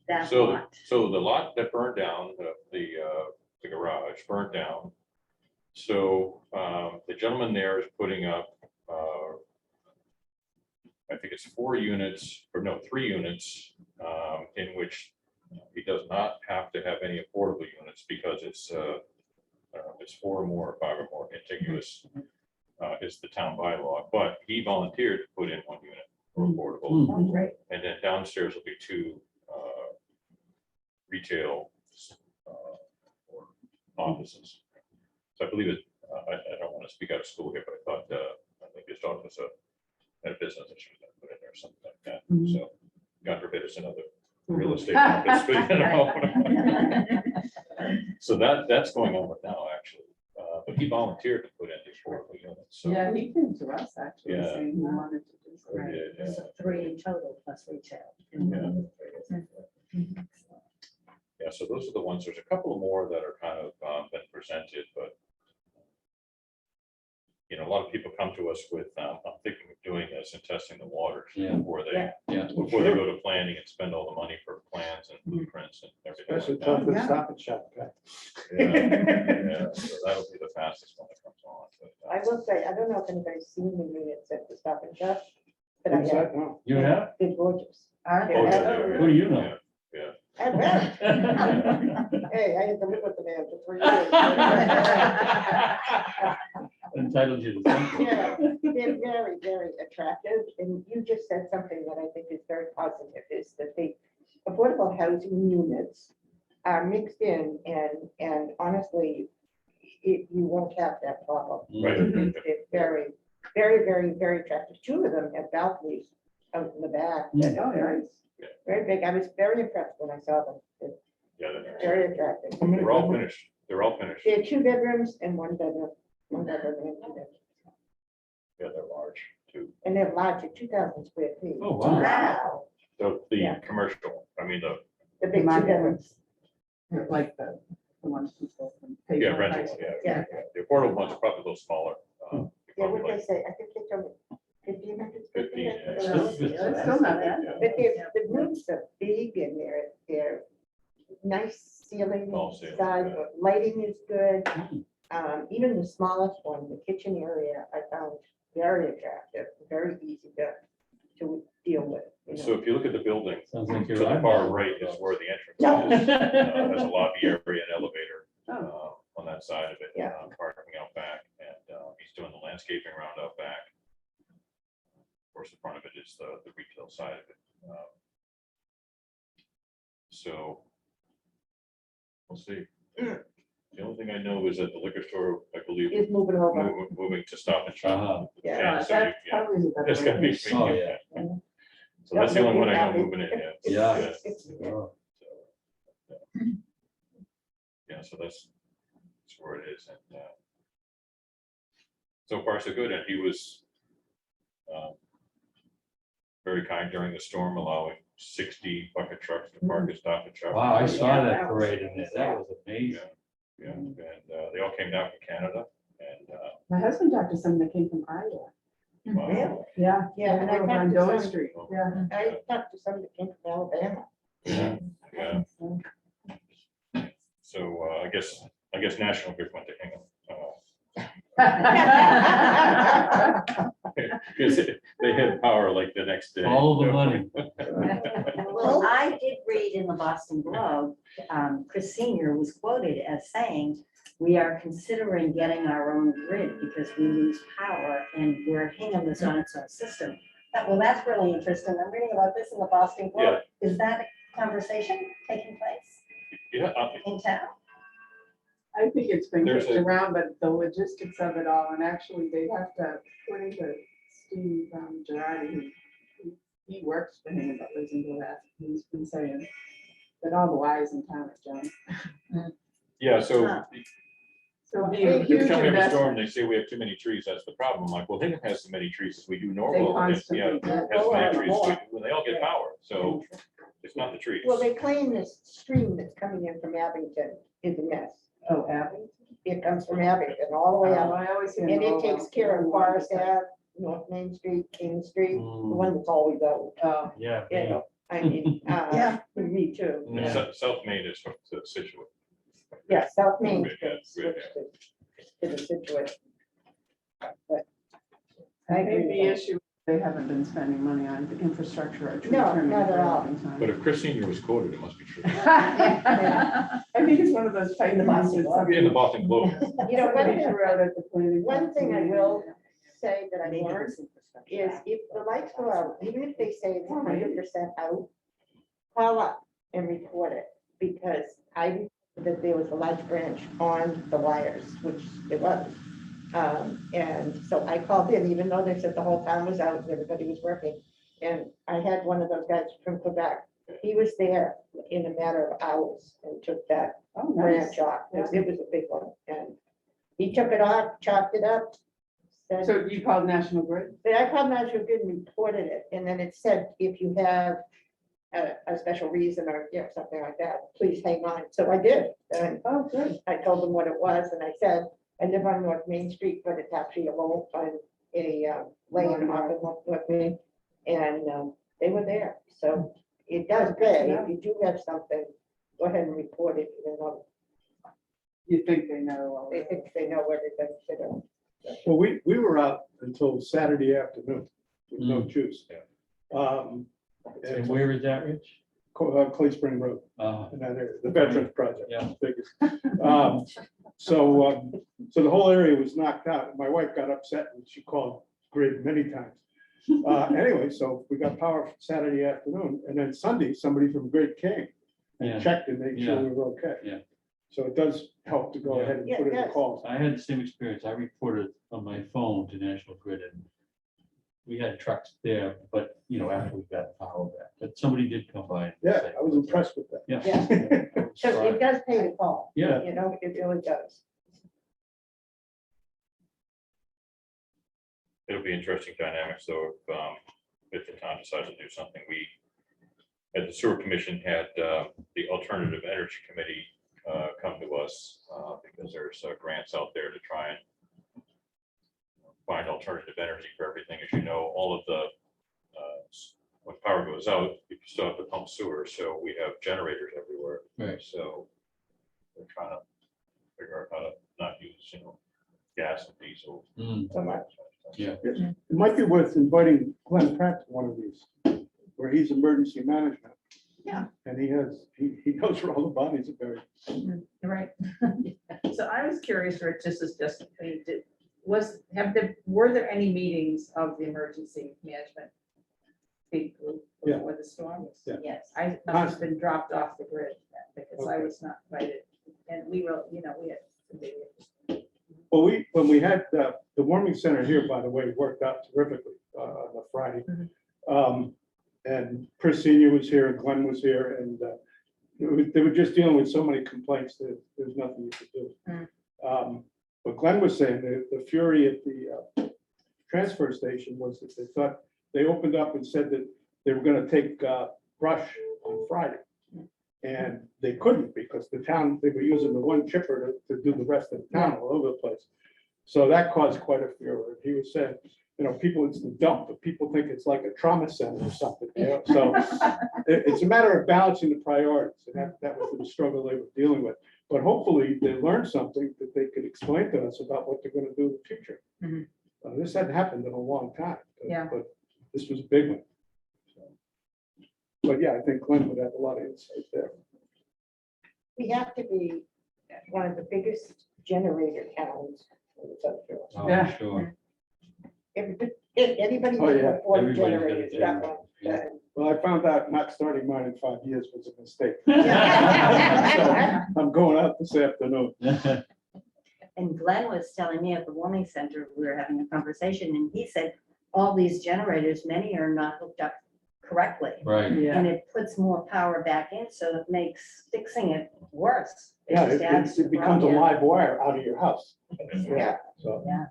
That So, lot. so the lot that burned down, the garage burned down. So the gentleman there is putting up, I think it's 4 units, or no, 3 units, in which he does not have to have any affordable units because it's 4 or more, or 5 or more contiguous. Is the town bylaw, but he volunteered to put in 1 unit for affordable. Oh, great. And then downstairs will be 2 retail or offices. So I believe it, I don't want to speak out of school here, but I thought, I think his daughter was had a business that she was going to put in there or something like that. So God forbid it's another real estate office, but you know. So that's going on now, actually. But he volunteered to put in these affordable units. So Yeah, he came to us actually, Yeah. saying he wanted to do we that. did, yeah. So 3 in total plus retail. Yeah, so those are the ones, there's a couple more that are kind of been presented, but you know, a lot of people come to us with, I'm thinking of doing this and testing the waters Yeah. before they, Yeah. before they go to planning and spend all the money for plans and blueprints and everything Especially like tough that. with Stop and Shop. Okay. Yeah, so that'll be the fastest one that comes on. but, I will say, I don't know if anybody's seen the units at the Stop and Shop, but I have. Inside, no. You have? They're gorgeous. Are Oh, they? yeah, yeah, Who do you yeah, know? Yeah. I will. Hey, I had to live with the man for 3 years. Entitled you to think. Yeah, they're very, very attractive, and you just said something that I think is very positive, is that the affordable housing units are mixed in, and honestly, you won't have that problem. Right. They're very, very, very, very attractive. 2 of them have balconies out in the back that are very, very big. I was very impressed when I saw them. They're Yeah, they're- very attractive. they're all finished. They're all finished. They're 2 bedrooms and 1 bedroom, 1 bedroom and 2 bedrooms. Yeah, they're large too. And they're larger, 2,000 square feet. Oh, wow. Wow. The Yeah. commercial, I mean, The big 2 bedrooms. Like the ones people can. pay yeah, for rental, price. yeah. The affordable ones are probably a little smaller. Yeah, probably what they like say, I think they told me 1,500 square 15, feet. yeah. Still good Yeah, for it's that. still not bad. But the rooms are big and they're nice ceiling, Tall ceiling, side, yeah. lighting is good. Mm. Even the smallest one, the kitchen area, I found very attractive, very easy to deal with. You So know. if you look at the building, Sounds like to you're. the far right is where the entrance is. There's a lobby area and elevator on that side of it. Yeah. Parking out back, and he's doing the landscaping around out back. Of course, the front of it is the retail side of it. So we'll see. The only thing I know is that the liquor store, I believe, Is moving over. moving to Stop and Shop. Yeah, Kansas City, that's yeah. probably the better It's gonna way. be. Oh, yeah. So that's the only one I know moving in, yeah. Yeah, so that's where it is, and so far so good, and he was very kind during the storm, allowing 60 bucket trucks to park at Stop and Shop. Wow, I saw Yeah, that that was parade in there. nice, That yeah. was amazing. Yeah, and they all came down from Canada, and My husband talked to someone that came from Iowa. wow. Yeah. Yeah, and I Over talked on to Dover some- Street. Oh. Yeah. I talked to somebody that came from Alabama. Yeah, yeah. So I guess National Grid went to Hingham. Because they had power like the next day. All the money. Well, I did read in the Boston Globe, Chris Senior was quoted as saying, we are considering getting our own grid because we lose power and where Hingham is on its own system. Well, that's really interesting. I'm reading about this in the Boston Globe. Is that a conversation taking place Yeah, in town? I think it's been There's kicked a- around, but the logistics of it all, and actually they have to, according to Steve Girardi, he works for him, but lives in Gillette. He's been saying that all the wires in town are junk. yeah, so So it'd be They a huge every time we have a storm, investment. they say we have too many trees, that's the problem. I'm like, well, Hingham has as many trees as we do They Norwell. and, yeah, constantly. has as many trees as we do, and they all get power, so it's not the trees. Well, they claim this stream that's coming in from Abington is a mess. Oh, Abby. It comes from Abington all the way Oh, up. I always hear. And it Norwell. takes care of Forest Ave, North Main Street, King Street, the one that's always out. Oh, Yeah. You know, I mean, Yeah. me too. Yeah. South Main is hooked to Situate. Yeah, South Main Grid, Street yeah, switched to the situation. But I I think agree the with that. issue, they haven't been spending money on the infrastructure or tree No, trimming not for at a all. long time. But if Chris Senior was quoted, it must be true. I think it's one of those tight Boston ones. Globe. In the Boston Globe. You know, one thing, Wrote at the planning one thing I council will meeting. say that I learned is if the lights go out, even if they say it's 100% out, call up and report it, because I reported that there was a large branch on the wires, which it was. And so I called in, even though they said the whole town was out and everybody was working. And I had one of those guys from Quebec. He was there in a matter of hours and took that Oh, nice. branch off. It was a big one. And he took it off, chopped it up. Said, So you called National Grid? but I called National Grid and reported it, and then it said, if you have a special reason or, you know, something like that, please hang on. So I did, and Oh, good. I told them what it was, and I said, I live on North Main Street, but it's actually a low on a lane off of North Main, and they were there. So it does pay. If you do have something, go ahead and report it, even though You think they know all they that. think they know everything, you know. Well, we were out until Saturday afternoon with no juice. And And where is that, Rich? Clay Spring Road, Uh, in that area, the Veterans Project. Yeah. Biggest. So the whole area was knocked out. My wife got upset and she called Grid many times. Anyway, so we got power Saturday afternoon, and then Sunday, somebody from Grid came Yeah. and checked and made sure Yeah. we were okay. Yeah. So it does help to go Yeah. ahead and Yeah, put it in the does. calls. I had the same experience. I reported on my phone to National Grid and we had trucks there, but you know, after we got power back, but somebody did come by. and Yeah, say- I was impressed with that. Yeah. Yeah. So it does pay to call. Yeah. You know, it really does. It'll be interesting dynamics, though, if the town decides to do something. We, at the sewer commission, had the alternative energy committee come to us because there's grants out there to try and find alternative energy for everything. As you know, all of the, when power goes out, you still have to pump sewer, so we have generators everywhere. Right. So we're trying to figure out how to not use, gas and diesel Mm, So much. Yeah. It might be worth inviting Glenn Pratt to one of these, where he's emergency management. Yeah. And he knows where all the bodies are buried. Right. So I was curious, Rich, this is just, were there any meetings of the emergency management big group Yeah. before the storm? Yeah. Yes, I must have been dropped off the grid because I was not invited. And we were, we had. some meetings. Well, when we had the warming center here, by the way, worked out terrifically on a Friday. And Chris Senior was here, and Glenn was here, and they were just dealing with so many complaints that there's nothing you could do. But Glenn was saying the fury at the transfer station was that they thought, they opened up and said that they were gonna take brush on Friday. And they couldn't because the town, they were using the one chipper to do the rest of the town all over the place. So that caused quite a furor. He was saying, people, it's the dump, but people think it's like a trauma center or something, So it's a matter of balancing the priorities, and that was the struggle they were dealing with. But hopefully they learned something that they could explain to us about what they're gonna do in the future. This hadn't happened in a long time. But this was a big one. But yeah, I think Glenn would have a lot of insight there. We have to be one of the biggest generator towns in the South Shore. Oh, Yeah. sure. Anybody Oh, who yeah. can afford Everybody's got a generators, that generator. one. Well, I found out not starting mine in 5 years was a mistake. So Yeah. I'm going out this afternoon. And Glenn was telling me at the warming center, we were having a conversation, and he said, all these generators, many are not hooked up correctly. Right. And it puts more power back in, so it makes fixing it worse. Yeah, just adds to it the becomes a problem. live wire out of your house. Yeah. So. Yeah.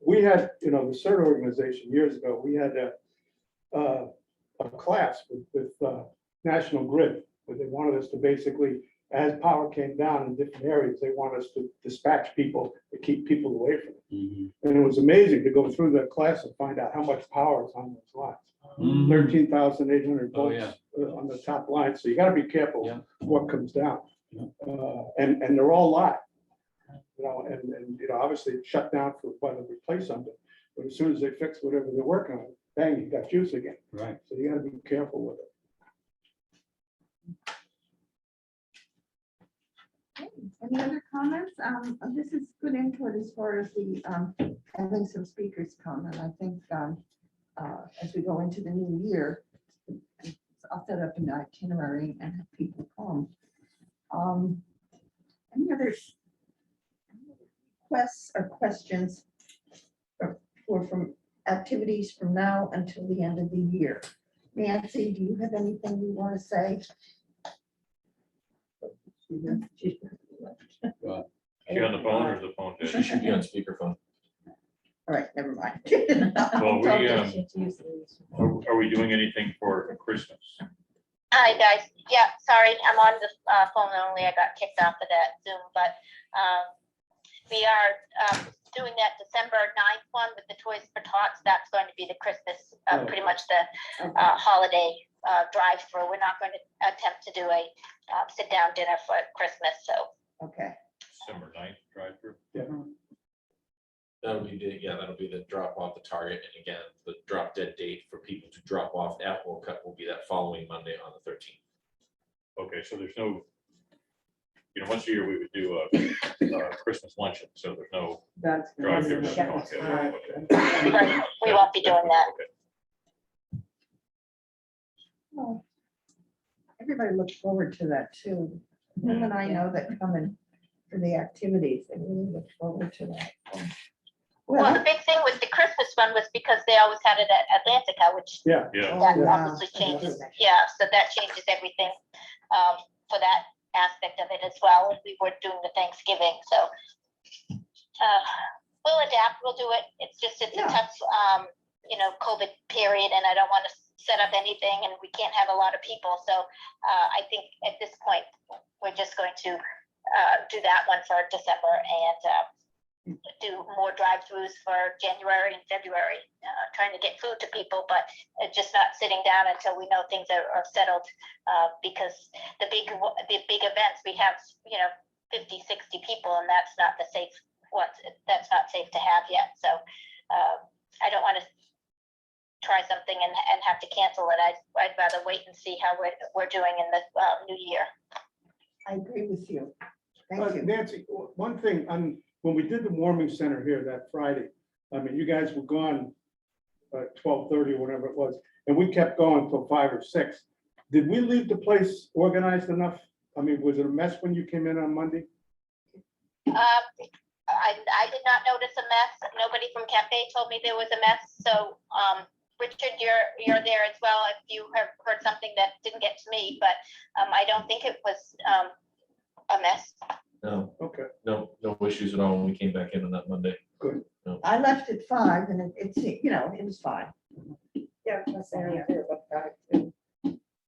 We had, the CERT organization years ago, we had a class with National Grid, where they wanted us to basically, as power came down in different areas, they want us to dispatch people to keep people away from it. Mhm. And it was amazing to go through that class and find out how much power is on those lines. Mhm. 13,800 Oh, volts on the top line, so you gotta be careful Yeah. what comes down. Yeah. And they're all live. And obviously it's shut down for while they replace something, but as soon as they fix whatever they're working on, bang, you got juice again. Right. So you gotta be careful with it. Any other comments? This is good input as far as the having some speakers come, and I think as we go into the new year, I'll set up an itinerary and have people come. Any other requests or questions or from activities from now until the end of the year? Nancy, do you have anything you want to say? She on the phone or is the phone She dead? should be on speakerphone. All right, never mind. Well, we, Oh, are we doing anything for Christmas? Hi, guys. Yeah, sorry, I'm on the phone only. I got kicked off of that Zoom, but we are doing that December 9th one with the Toys for Tots. That's going to be the Christmas, pretty much the holiday drive-through. We're not going to attempt to do a sit-down dinner for Christmas, so. Okay. December 9th drive-through? That'll be the drop off the target, and again, the drop dead date for people to drop off at World Cup will be that following Monday on the 13th. Okay, so there's no, once a year we would do a Christmas luncheon, so there's no That's. drive-through. Right, we won't be doing that. Well, everybody looks forward to that too. Him and I know that coming for the activities, they really look forward to that. Well, the big thing with the Christmas one was because they always had it at Atlantica, which Yeah. Yeah. that Yeah. obviously changes. Yeah, so that changes everything for that aspect of it as well. And we were doing the Thanksgiving, so we'll adapt, we'll do it. It's a Yeah. tough, COVID period, and I don't want to set up anything, and we can't have a lot of people. So I think at this point, we're just going to do that one for December and do more drive-throughs for January and February, trying to get food to people, but just not sitting down until we know things are settled. Because the big events, we have, 50, 60 people, and that's not the safe ones. That's not safe to have yet. So I don't want to try something and have to cancel it. I'd rather wait and see how we're doing in the new year. I agree with you. Thank you. Nancy, one thing on when we did the warming center here that Friday, I mean, you guys were gone at 12:30 or whatever it was, and we kept going till 5 or 6. Did we leave the place organized enough? I mean, was it a mess when you came in on Monday? I did not notice a mess. Nobody from Cafe told me there was a mess. So, Richard, you're there as well. If you have heard something that didn't get to me, but I don't think it was a mess. No, Okay, no issues at all when we came back in on that Monday. I left at 5 and it's, you know, it was fine. Yeah, I was saying there about that too.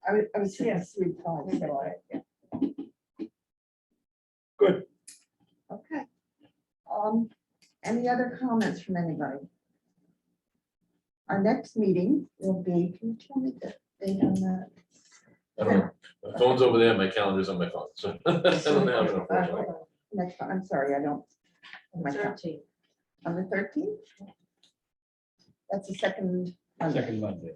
I was here 3 times, so good. okay. Any other comments from anybody? Our next meeting will be, can you tell me the date on that? I don't know. My phone's over there, my calendar's on my phone, so I don't have it unfortunately. Next, I'm sorry, I don't. my cal- 13th. On the 13th? That's the second Monday. Second Monday.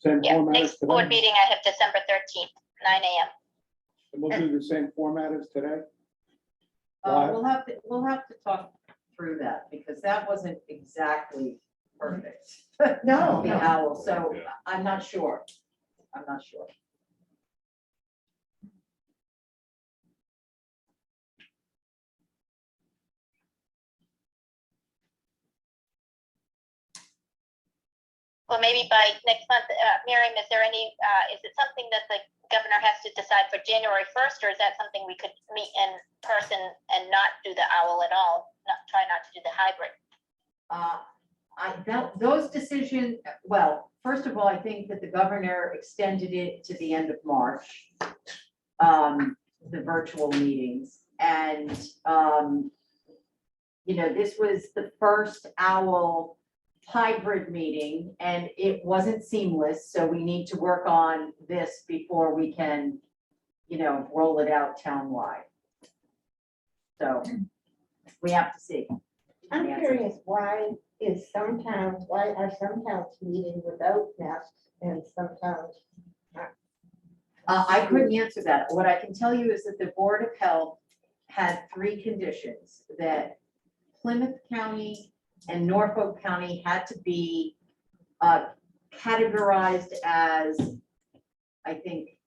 Same Yeah, format as next board today? meeting, I have December 13th, 9 a.m. And we'll do the same format as today? We'll have to talk through that, because that wasn't exactly perfect. No, The no. owl, so Yeah. I'm not sure. Well, maybe by next month, Miriam, is there any, is it something that the governor has to decide for January 1st, or is that something we could meet in person and not do the owl at all? Try not to do the hybrid? Those decisions, well, first of all, I think that the governor extended it to the end of March, the virtual meetings. And, this was the first OWL hybrid meeting, and it wasn't seamless. So we need to work on this before we can, roll it out townwide. So we have to see. I'm Yeah. curious, why are some towns meeting without masks and some towns? I couldn't answer that. What I can tell you is that the Board of Health had 3 conditions: that Plymouth County and Norfolk County had to be categorized as, I think,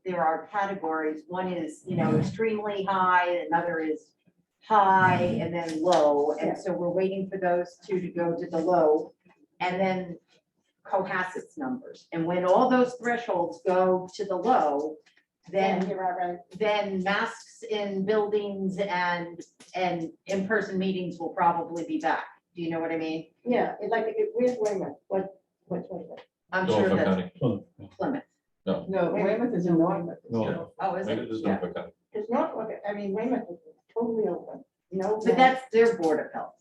there are categories. One is, extremely high, another is high, and then low. And so we're waiting for those 2 to go to the low. And then Cohasset's numbers. And when all those thresholds go to the low, then You're all right. then masks in buildings and in-person meetings will probably be back. Do you know what I mean? Yeah, it's like, where's Weymouth? What's Weymouth? I'm sure Norfolk that's County. Plymouth. No, Weymouth is in Norfolk. No. Oh, is Maybe it? there's Yeah. Norfolk County. Because Norfolk, Weymouth is totally open. No. But that's their Board of Health.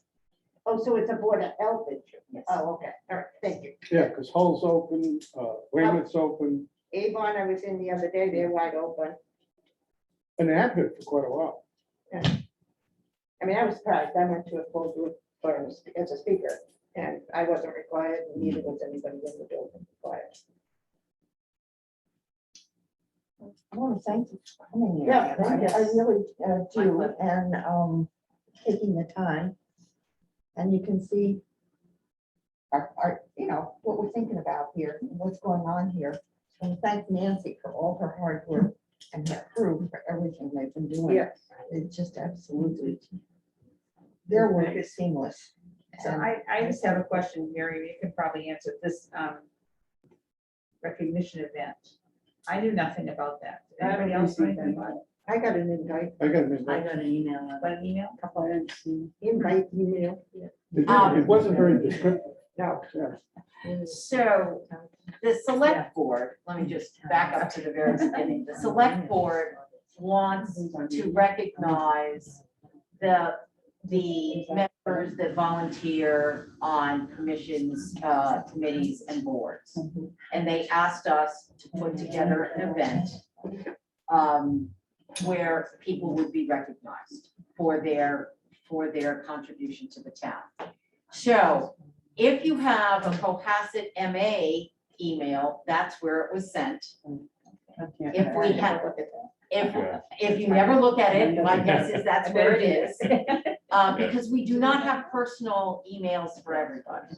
Oh, so it's a Board of Health issue. Yes. Oh, okay, all right, thank you. Yeah, because Hull's open, Weymouth's open, Avon, I was in the other day, they're wide open. and they have been for quite a while. I was surprised. I went to a full group as a speaker, and I wasn't required, and neither was anybody in the building required. I want to thank you for coming here. Yeah, thank you. I really do, pleasure. and taking the time. And you can see our, what we're thinking about here, and what's going on here. And thank Nancy for all her hard work and her crew for everything they've been doing. Yeah. It's just absolutely, their work is seamless. So And I just have a question, Mary, you can probably answer this recognition event. I knew nothing about that. Did I haven't anybody else know received anything any. about it? I got an invite, I got an I invite. got an email. Got an email? I didn't see. invite email. It wasn't very descriptive. No. Yeah. So the select board, let me just back up to the very beginning. The select board wants to recognize the members that volunteer on commissions, committees and boards. And they asked us to put together an event where people would be recognized for their contribution to the town. So if you have a Cohasset MA email, that's where it was sent. If we have, If you never look at it, my guess is that's where it is. Because we do not have personal emails for everybody.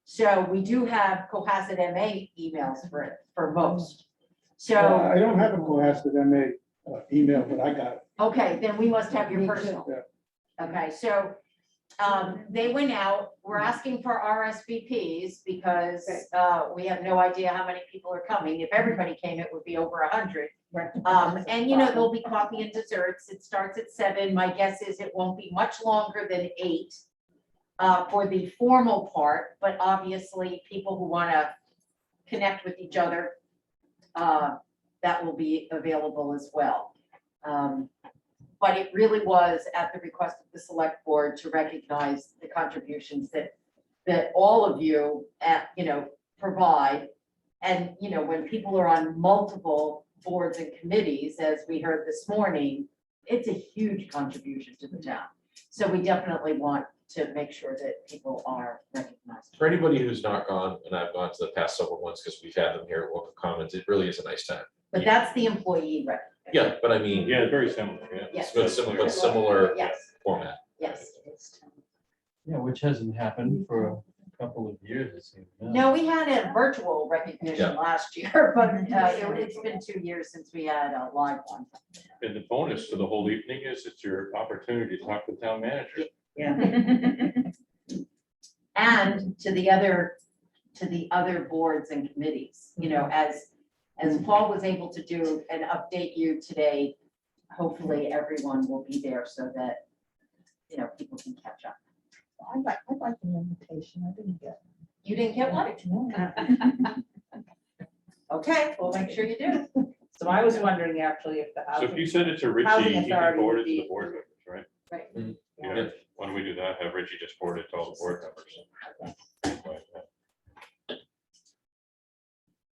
So we do have Cohasset MA emails for most. So, I don't have a Cohasset MA email, but I got it. okay, then we must have your personal. Yeah. Okay, so they went out, we're asking for RSVPs because we have no idea how many people are coming. If everybody came, it would be over 100. And you know, there'll be coffee and desserts. It starts at 7. My guess is it won't be much longer than 8 for the formal part, but obviously people who want to connect with each other, that will be available as well. But it really was at the request of the select board to recognize the contributions that all of you provide. And, you know, when people are on multiple boards and committees, as we heard this morning, it's a huge contribution to the town. So we definitely want to make sure that people are recognized. For anybody who's not gone, and I've gone to the past several ones because we've had them here at Welcome Commons, it really is a nice time. But that's the employee recognition. Yeah, but I mean, Yeah, very similar, yeah. Yes. but similar Yes, format. yes. Yeah, which hasn't happened for a couple of years, it seems. No, we had a virtual recognition last year, but it's been 2 years since we had a live one. And the bonus to the whole evening is it's your opportunity to talk to the town manager. And to the other boards and committees, you know, as Paul was able to do and update you today, hopefully everyone will be there so that, you know, people can catch up. I'd like an invitation. I didn't get. You didn't get one? Okay, we'll make sure you do. So I was wondering actually if the So if housing, you send it to Richie, Housing he can authority forward would it to be- the board members, right? Right. Yeah, why don't we do that? Have Richie just forward it to all the board members.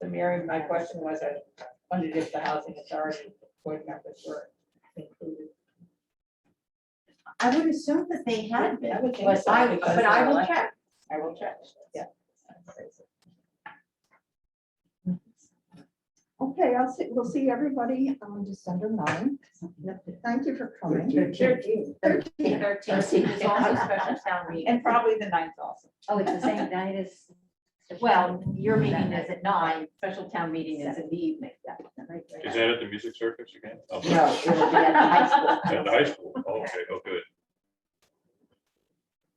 so Mary, my question was, I wondered if the housing authority board members were included. I would assume that they had been, I would think but so, I because will they're elected. check. I will check. Yeah. Okay, we'll see everybody on December 9th. Thank you for coming. 13th is also special town meeting. And probably the 9th also. Oh, it's the same night as. Well, your meeting is at 9, special town meeting is in the evening. Is that at the music circus again? Oh, No, it will be at the high school. At the high school, oh, okay, oh, good.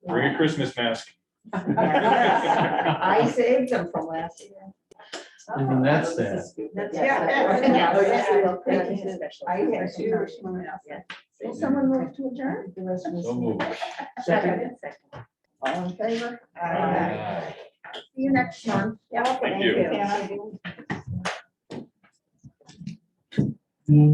Bring a Christmas mask. I saved them from last year. Even that's sad. Yeah. Oh, yes, we will. I had two. Will someone move to adjourn? So moved. Second. All in favor? Aye. See you next month. Thank you. you.